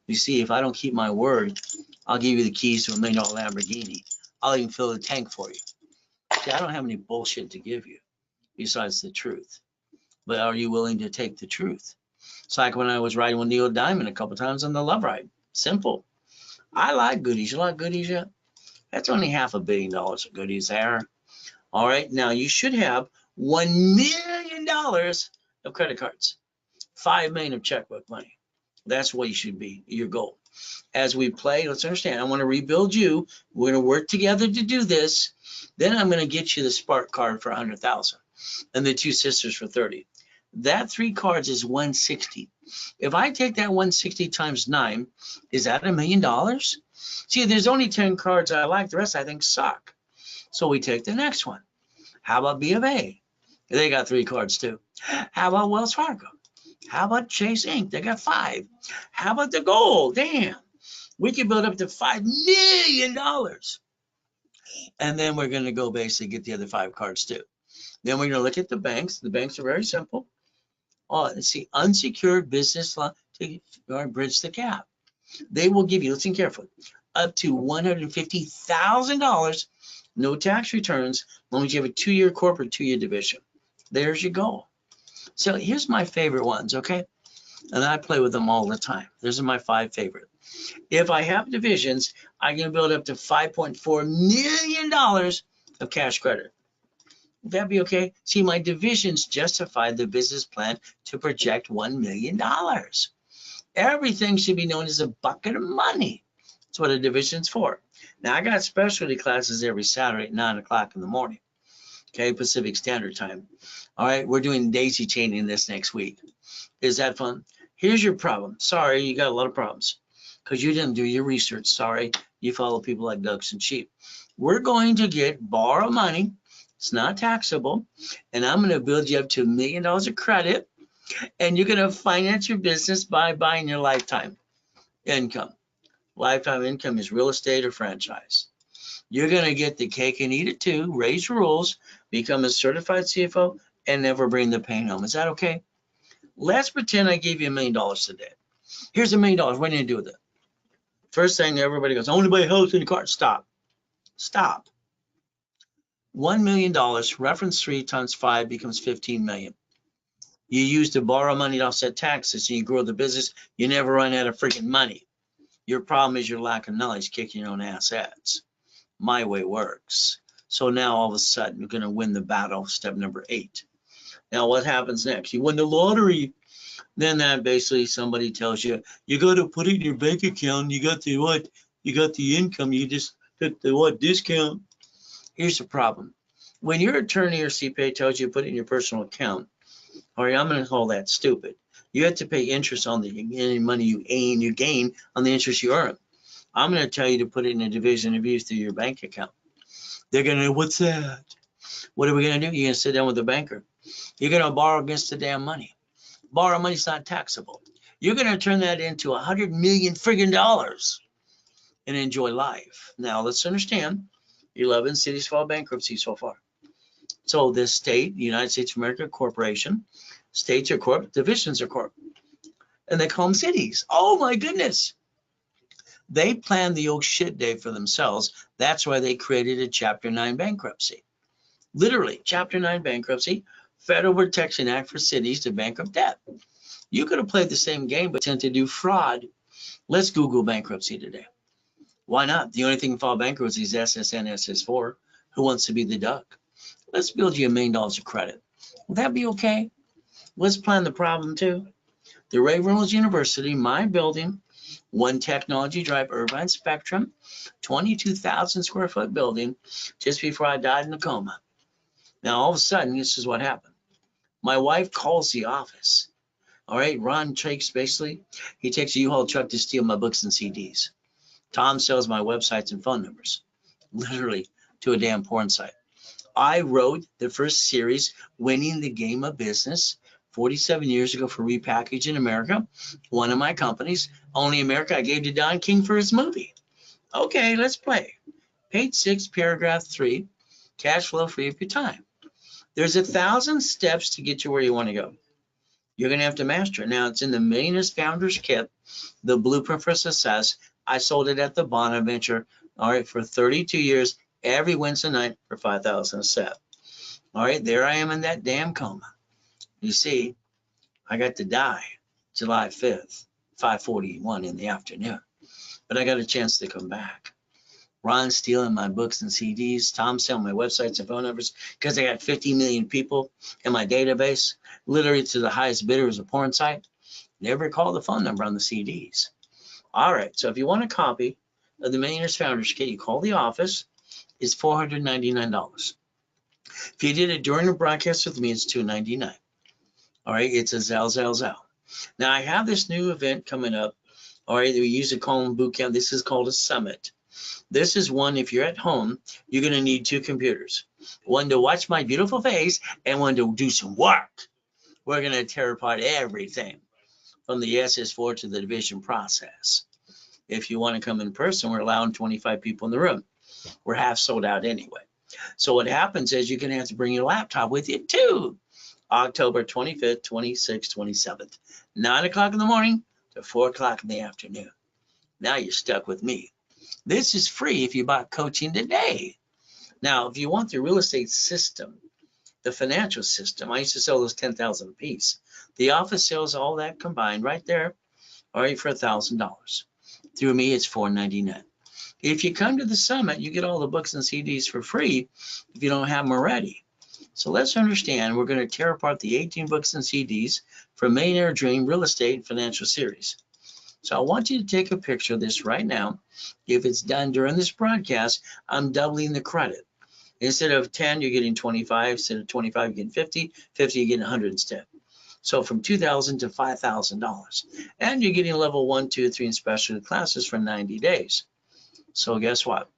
You see, if I don't keep my word, I'll give you the keys to $1 million Lamborghini. I'll even fill the tank for you. See, I don't have any bullshit to give you besides the truth. But are you willing to take the truth? It's like when I was riding with Neil Diamond a couple times on the Love Ride. Simple. I like goodies. You like goodies yet? That's only $500 million of goodies there. All right. Now you should have $1 million of credit cards, $5 million of checkbook money. That's what you should be, your goal. As we play, let's understand, I want to rebuild you. We're going to work together to do this. Then I'm going to get you the Spark card for 100,000 and the Two Sisters for 30. That 3 cards is 160. If I take that 160 times 9, is that $1 million? See, there's only 10 cards I like. The rest I think suck. So we take the next one. How about B of A? They got 3 cards too. How about Wells Fargo? How about Chase Inc? They got 5. How about the gold? Damn. We can build up to $5 million. And then we're going to go basically get the other 5 cards too. Then we're going to look at the banks. The banks are very simple. Oh, let's see, unsecured business loan to bridge the gap. They will give you, listen carefully, up to $150,000, no tax returns, as long as you have a 2-year corporate, 2-year division. There's your goal. So here's my favorite ones, okay? And I play with them all the time. Those are my 5 favorite. If I have divisions, I can build up to $5.4 million of cash credit. Would that be okay? See, my divisions justify the business plan to project $1 million. Everything should be known as a bucket of money. That's what a division's for. Now, I got specialty classes every Saturday at 9 o'clock in the morning, okay, Pacific Standard Time. All right, we're doing daisy chaining this next week. Is that fun? Here's your problem. Sorry, you got a lot of problems because you didn't do your research. Sorry, you follow people like ducks and sheep. We're going to borrow money. It's not taxable, and I'm going to build you up to $1 million of credit, and you're going to finance your business by buying your lifetime income. Lifetime income is real estate or franchise. You're going to get the cake and eat it too, raise rules, become a certified CFO, and never bring the pain home. Is that okay? Let's pretend I gave you $1 million today. Here's $1 million. What are you going to do with it? First thing everybody goes, I want to buy a house and a car. Stop. Stop. $1 million, reference 3 times 5 becomes 15 million. You use to borrow money to offset taxes and you grow the business. You never run out of freaking money. Your problem is your lack of knowledge, kicking your own assets. My way works. So now all of a sudden you're going to win the battle, step number 8. Now what happens next? You win the lottery. Then that basically somebody tells you, you got to put it in your bank account. You got the what? You got the income. You just took the what discount. Here's the problem. When your attorney or CPA tells you to put it in your personal account, all right, I'm going to call that stupid. You have to pay interest on any money you gain on the interest you earn. I'm going to tell you to put it in a division of use through your bank account. They're going to, what's that? What are we going to do? You're going to sit down with the banker. You're going to borrow against the damn money. Borrow money is not taxable. You're going to turn that into $100 million friggin' dollars and enjoy life. Now, let's understand, 11 cities filed bankruptcy so far. So this state, the United States of America Corporation, states are corp, divisions are corp, and they call them cities. Oh my goodness. They planned the old shit day for themselves. That's why they created a Chapter 9 bankruptcy. Literally, Chapter 9 bankruptcy, Federal Protection Act for cities to bankrupt debt. You could have played the same game, but tend to do fraud. Let's Google bankruptcy today. Why not? The only thing that filed bankruptcy is SSN, SS4. Who wants to be the duck? Let's build you $1 million of credit. Will that be okay? Let's plan the problem too. The Ray Reynolds University, my building, One Technology Drive, Irvine Spectrum, 22,000 square foot building, just before I died in a coma. Now, all of a sudden, this is what happened. My wife calls the office. All right, Ron takes basically, he takes a U-Haul truck to steal my books and CDs. Tom sells my websites and phone numbers, literally to a damn porn site. I wrote the first series, Winning the Game of Business, 47 years ago for Repackaging America, one of my companies. Only America, I gave to Don King for his movie. Okay, let's play. Page 6, paragraph 3, cash flow free of your time. There's 1,000 steps to get you where you want to go. You're going to have to master it. Now, it's in the Millionaires Founders Kit, the Blueprint for Success. I sold it at the Bonaventure, all right, for 32 years, every Wednesday night for $5,000 a set. All right, there I am in that damn coma. You see, I got to die July 5th, 5:41 in the afternoon, but I got a chance to come back. Ron stealing my books and CDs, Tom selling my websites and phone numbers because I got 50 million people in my database, literally to the highest bidder is a porn site. Never call the phone number on the CDs. All right, so if you want a copy of the Millionaires Founders Kit, you call the office. It's $499. If you did it during the broadcast with me, it's $299. All right, it's a Zell. Now I have this new event coming up. All right, we use a Calm Boot Camp. This is called a summit. This is one, if you're at home, you're going to need 2 computers. One to watch my beautiful face and one to do some work. We're going to tear apart everything from the SS4 to the division process. If you want to come in person, we're allowing 25 people in the room. We're half sold out anyway. So what happens is you're going to have to bring your laptop with you too. October 25th, 26th, 27th, 9 o'clock in the morning to 4 o'clock in the afternoon. Now you're stuck with me. This is free if you bought coaching today. Now, if you want the real estate system, the financial system, I used to sell those 10,000 a piece. The office sells all that combined right there, all right, for $1,000. Through me, it's $499. If you come to the summit, you get all the books and CDs for free if you don't have them already. So let's understand, we're going to tear apart the 18 books and CDs for Millionaire Dream Real Estate Financial Series. So I want you to take a picture of this right now. If it's done during this broadcast, I'm doubling the credit. Instead of 10, you're getting 25. Instead of 25, you're getting 50. 50, you're getting 100 instead. So from $2,000 to $5,000. And you're getting level 1, 2, 3 and specialty classes for 90 days. So guess what?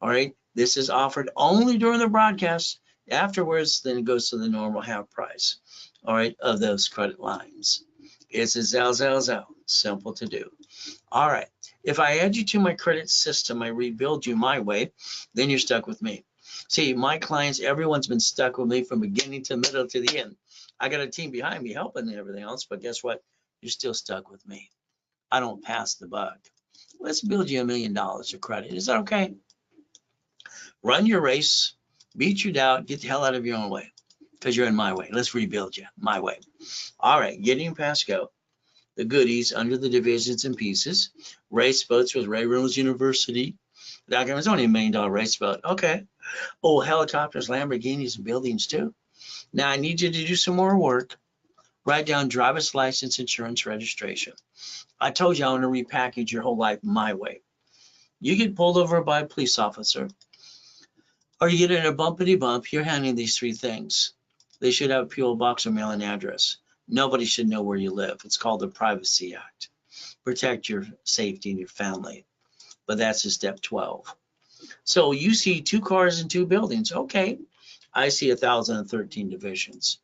All right, this is offered only during the broadcast. Afterwards, then it goes to the normal half price, all right, of those credit lines. It's a Zell. Simple to do. All right, if I add you to my credit system, I rebuild you my way, then you're stuck with me. See, my clients, everyone's been stuck with me from beginning to middle to the end. I got a team behind me helping and everything else, but guess what? You're still stuck with me. I don't pass the buck. Let's build you $1 million of credit. Is that okay? Run your race, beat your doubt, get the hell out of your own way because you're in my way. Let's rebuild you my way. All right, getting past go. The goodies under the divisions and pieces. Race boats with Ray Reynolds University. That was only $1 million race boat. Okay. Oh, helicopters, Lamborghinis, and buildings too. Now I need you to do some more work. Write down driver's license, insurance, registration. I told you I want to repackage your whole life my way. You get pulled over by a police officer, or you get in a bumpity bump, you're handling these 3 things. They should have a P.O. box or mailing address. Nobody should know where you live. It's called the Privacy Act. Protect your safety and your family. But that's a step 12. So you see 2 cars and 2 buildings. Okay, I see 1,013 divisions.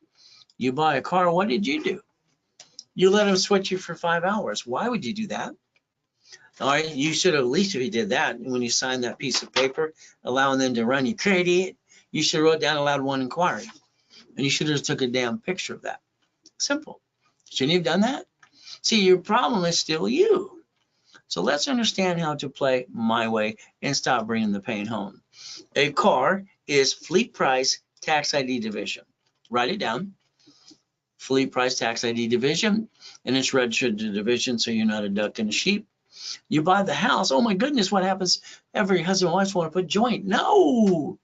You buy a car, what did you do? You let them switch you for 5 hours. Why would you do that? All right, you should have, at least if you did that, when you signed that piece of paper, allowing them to run you crazy, you should have wrote down allowed one inquiry. And you should have took a damn picture of that. Simple. Shouldn't you have done that? See, your problem is still you. So let's understand how to play my way and stop bringing the pain home. A car is fleet price tax ID division. Write it down. Fleet price tax ID division, and it's registered to division, so you're not a duck and a sheep. You buy the house. Oh my goodness, what happens? Every husband and wife want to put joint. No.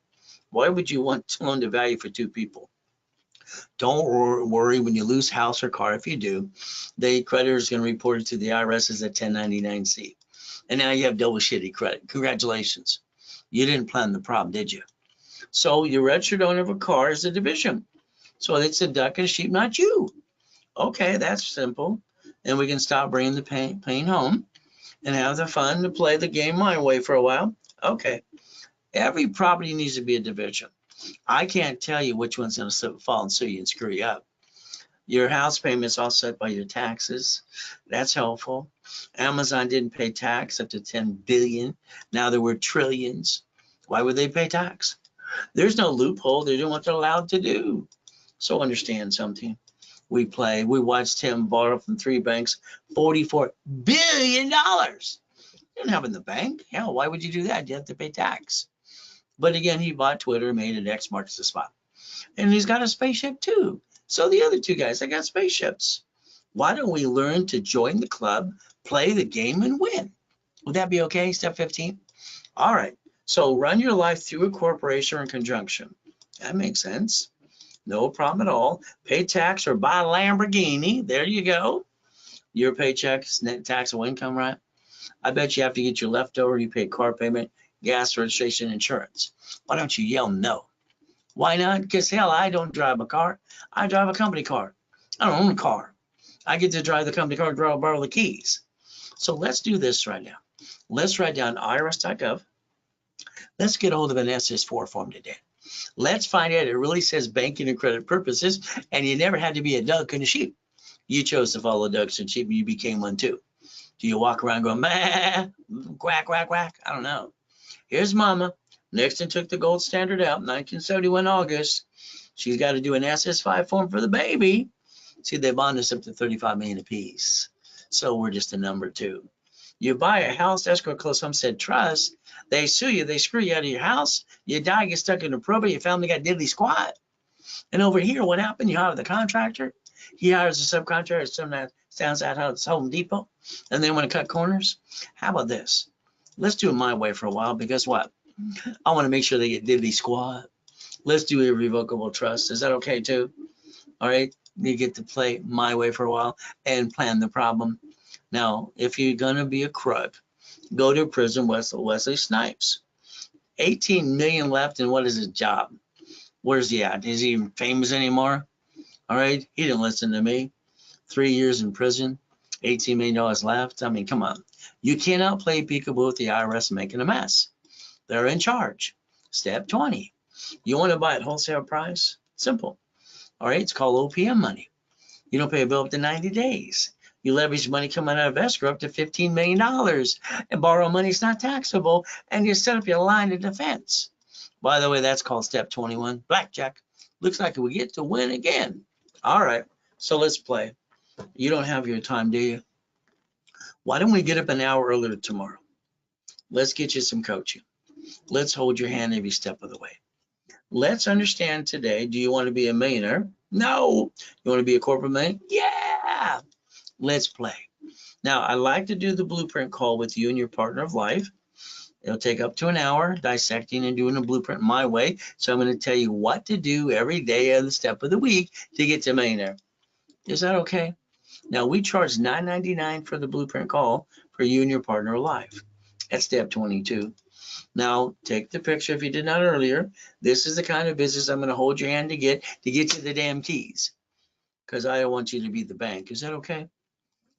Why would you want to loan to value for two people? Don't worry when you lose house or car. If you do, the creditor is going to report it to the IRS as a 1099-C. And now you have double shitty credit. Congratulations. You didn't plan the problem, did you? So your registered owner of a car is a division. So it's a duck and a sheep, not you. Okay, that's simple. And we can stop bringing the pain home and have the fun to play the game my way for a while. Okay. Every property needs to be a division. I can't tell you which one's going to fall and sue you and screw you up. Your house payment's offset by your taxes. That's helpful. Amazon didn't pay tax up to 10 billion. Now there were trillions. Why would they pay tax? There's no loophole. They're doing what they're allowed to do. So understand something. We watch Tim borrow from 3 banks $44 billion. You don't have it in the bank. Hell, why would you do that? You have to pay tax. But again, he bought Twitter, made it X marks the spot. And he's got a spaceship too. So the other two guys, they got spaceships. Why don't we learn to join the club, play the game, and win? Would that be okay? Step 15. All right. So run your life through a corporation or in conjunction. That makes sense. No problem at all. Pay tax or buy a Lamborghini. There you go. Your paycheck is net taxable income, right? I bet you have to get your leftover. You pay car payment, gas, registration, insurance. Why don't you yell no? Why not? Because hell, I don't drive a car. I drive a company car. I don't own a car. I get to drive the company car and borrow the keys. So let's do this right now. Let's write down irs.gov. Let's get a hold of an SS4 form today. Let's find out it really says banking and credit purposes, and you never had to be a duck and a sheep. You chose to follow ducks and sheep, and you became one too. Do you walk around going, bah, quack, quack, quack? I don't know. Here's Mama. Nixon took the gold standard out, 1971 August. She's got to do an SS5 form for the baby. See, they bond us up to 35 million apiece. So we're just a number 2. You buy a house, escrow, close homestead trust. They sue you. They screw you out of your house. You die, get stuck in a probate. Your family got diddly squat. And over here, what happened? You hire the contractor. He hires a subcontractor. Some that sounds out how it's Home Depot. And they want to cut corners. How about this? Let's do it my way for a while, because what? I want to make sure they get diddly squat. Let's do irrevocable trust. Is that okay too? All right. You get to play my way for a while and plan the problem. Now, if you're going to be a crud, go to prison, Wesley Snipes. 18 million left, and what is his job? Where's he at? Is he even famous anymore? All right. He didn't listen to me. 3 years in prison, $18 million left. I mean, come on. You cannot play peekaboo with the IRS making a mess. They're in charge. Step 20. You want to buy at wholesale price? Simple. All right, it's called OPM money. You don't pay a bill up to 90 days. You leverage money coming out of escrow up to $15 million. And borrow money is not taxable. And you set up your line of defense. By the way, that's called step 21. Blackjack. Looks like we get to win again. All right, so let's play. You don't have your time, do you? Why don't we get up an hour earlier tomorrow? Let's get you some coaching. Let's hold your hand every step of the way. Let's understand today, do you want to be a millionaire? No. You want to be a corporate millionaire? Yeah. Let's play. Now, I like to do the blueprint call with you and your partner of life. It'll take up to an hour dissecting and doing a blueprint my way. So I'm going to tell you what to do every day of the step of the week to get to millionaire. Is that okay? Now, we charge $9.99 for the blueprint call for you and your partner of life. That's step 22. Now, take the picture if you did not earlier. This is the kind of business I'm going to hold your hand to get you the damn keys, because I don't want you to be the bank. Is that okay?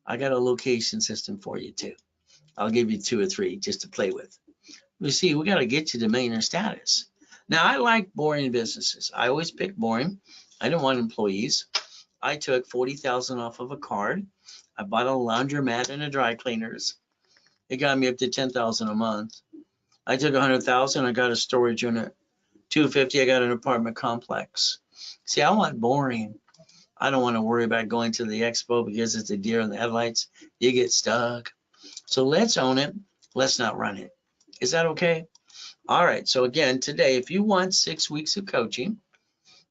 I got a location system for you too. I'll give you 2 or 3 just to play with. You see, we got to get you to millionaire status. Now, I like boring businesses. I always pick boring. I don't want employees. I took 40,000 off of a card. I bought a laundromat and a dry cleaners. It got me up to 10,000 a month. I took 100,000. I got a storage unit. 250. I got an apartment complex. See, I want boring. I don't want to worry about going to the expo because it's a deer in the headlights. You get stuck. So let's own it. Let's not run it. Is that okay? All right. So again, today, if you want 6 weeks of coaching,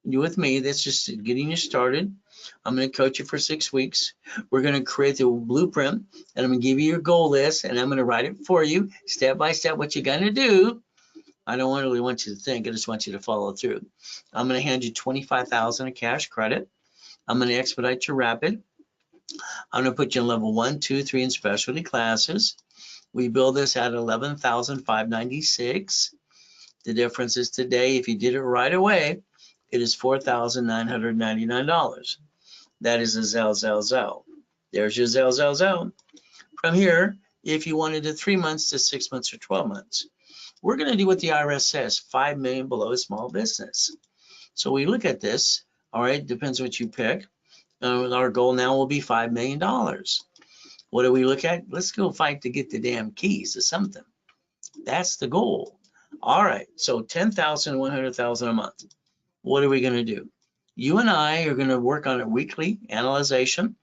you with me, that's just getting you started. I'm going to coach you for 6 weeks. We're going to create the blueprint, and I'm going to give you your goal list, and I'm going to write it for you step by step what you're going to do. I don't really want you to think. I just want you to follow through. I'm going to hand you 25,000 of cash credit. I'm going to expedite your rapid. I'm going to put you in level 1, 2, 3 in specialty classes. We build this at 11,596. The difference is today, if you did it right away, it is $4,999. That is a Zell. There's your Zell. From here, if you wanted it 3 months to 6 months or 12 months, we're going to do what the IRS says, 5 million below small business. So we look at this, all right, depends what you pick. Our goal now will be $5 million. What do we look at? Let's go fight to get the damn keys to something. That's the goal. All right, so 10,000, 100,000 a month. What are we going to do? You and I are going to work on a weekly analyzation.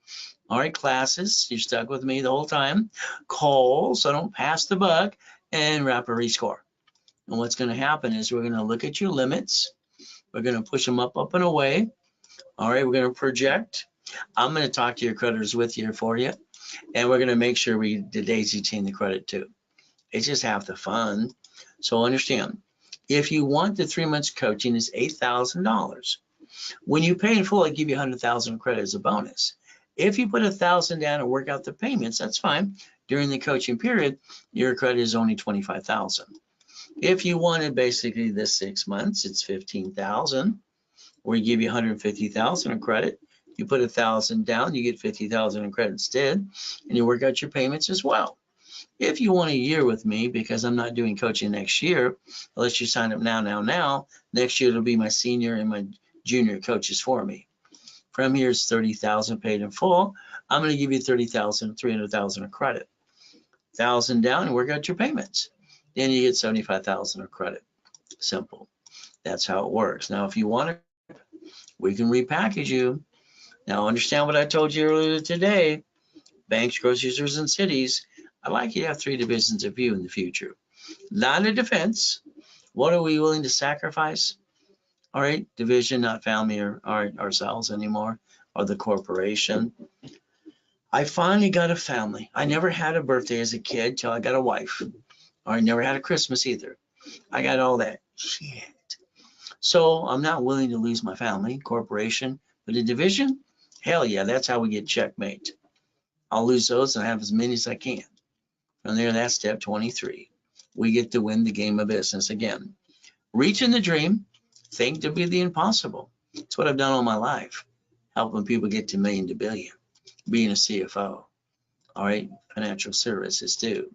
All right, classes, you're stuck with me the whole time. Calls, so don't pass the buck, and rapid rescore. And what's going to happen is we're going to look at your limits. We're going to push them up and away. All right, we're going to project. I'm going to talk to your creditors with you for you. And we're going to make sure we daisy chain the credit too. It's just half the fun. So understand, if you want the 3 months coaching, it's $8,000. When you pay in full, I give you 100,000 credit as a bonus. If you put 1,000 down and work out the payments, that's fine. During the coaching period, your credit is only 25,000. If you wanted basically the 6 months, it's 15,000. We give you 150,000 in credit. You put 1,000 down, you get 50,000 in credit instead, and you work out your payments as well. If you want a year with me, because I'm not doing coaching next year, unless you sign up now, next year it'll be my senior and my junior coaches for me. From here is 30,000 paid in full. I'm going to give you 30,000, 300,000 of credit. 1,000 down and work out your payments. Then you get 75,000 of credit. Simple. That's how it works. Now, if you want it, we can repackage you. Now, understand what I told you earlier today. Banks, groceries, and cities. I'd like you to have 3 divisions of you in the future. Line of defense. What are we willing to sacrifice? All right, division, not family or ourselves anymore, or the corporation. I finally got a family. I never had a birthday as a kid till I got a wife. Or I never had a Christmas either. I got all that shit. So I'm not willing to lose my family, corporation, but a division, hell yeah, that's how we get checkmate. I'll lose those and have as many as I can. From there, that's step 23. We get to win the game of business again. Reaching the dream, think to be the impossible. It's what I've done all my life, helping people get to million to billion, being a CFO. All right, financial services too.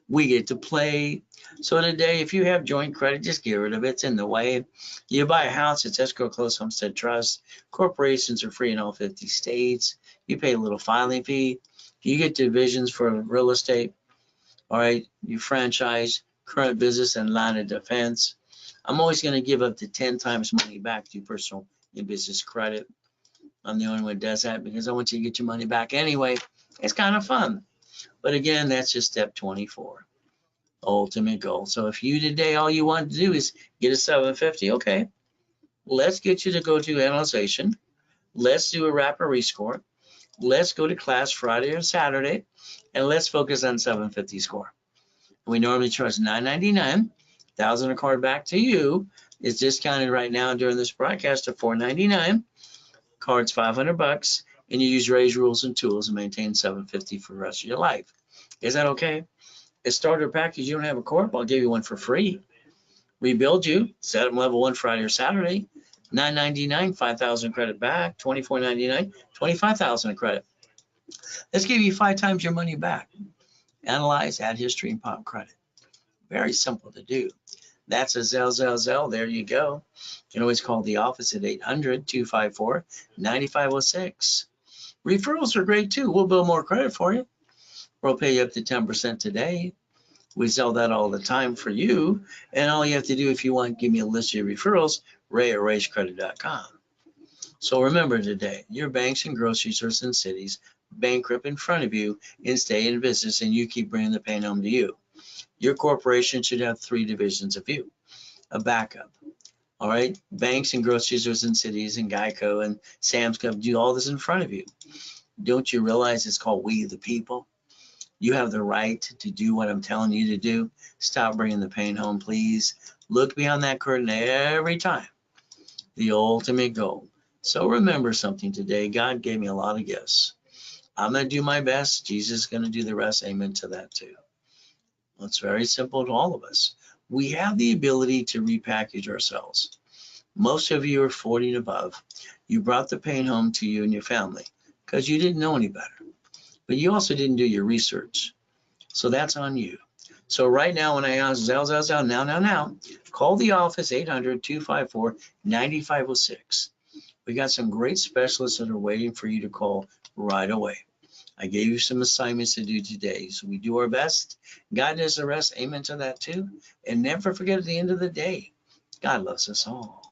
We get to play. So today, if you have joint credit, just get rid of it. It's in the way. You buy a house, it's escrow, closed homestead trust. Corporations are free in all 50 states. You pay a little filing fee. You get divisions for real estate. All right, you franchise, current business, and line of defense. I'm always going to give up to 10 times money back to personal and business credit. I'm the only one that does that because I want you to get your money back anyway. It's kind of fun. But again, that's just step 24, ultimate goal. So if you today, all you want to do is get a 750, okay, let's get you to go to analyzation. Let's do a rapid rescore. Let's go to class Friday or Saturday, and let's focus on 750 score. We normally charge $9.99, 1,000 a card back to you. It's discounted right now during this broadcast to $4.99. Card's $500, and you use Ray's rules and tools and maintain 750 for the rest of your life. Is that okay? A starter package, you don't have a corp, I'll give you one for free. Rebuild you, set up level 1 Friday or Saturday, $9.99, 5,000 credit back, $24.99, 25,000 credit. Let's give you 5 times your money back. Analyze, add history, and pop credit. Very simple to do. That's a Zell. There you go. You can always call the office at 800-254-9506. Referrals are great too. We'll build more credit for you. We'll pay you up to 10% today. We sell that all the time for you. And all you have to do if you want, give me a list of your referrals, ray@racecredit.com. So remember today, your banks and grocery stores and cities bankrupt in front of you and stay in business, and you keep bringing the pain home to you. Your corporation should have 3 divisions of you, a backup. All right, banks and grocery stores and cities and Geico and Sam's Club do all this in front of you. Don't you realize it's called We the People? You have the right to do what I'm telling you to do. Stop bringing the pain home, please. Look beyond that curtain every time. The ultimate goal. So remember something today. God gave me a lot of gifts. I'm going to do my best. Jesus is going to do the rest. Amen to that too. Well, it's very simple to all of us. We have the ability to repackage ourselves. Most of you are 40 and above. You brought the pain home to you and your family because you didn't know any better. But you also didn't do your research. So that's on you. So right now, when I ask Zell, now, call the office 800-254-9506. We got some great specialists that are waiting for you to call right away. I gave you some assignments to do today. So we do our best. God does the rest. Amen to that too. And never forget at the end of the day, God loves us all.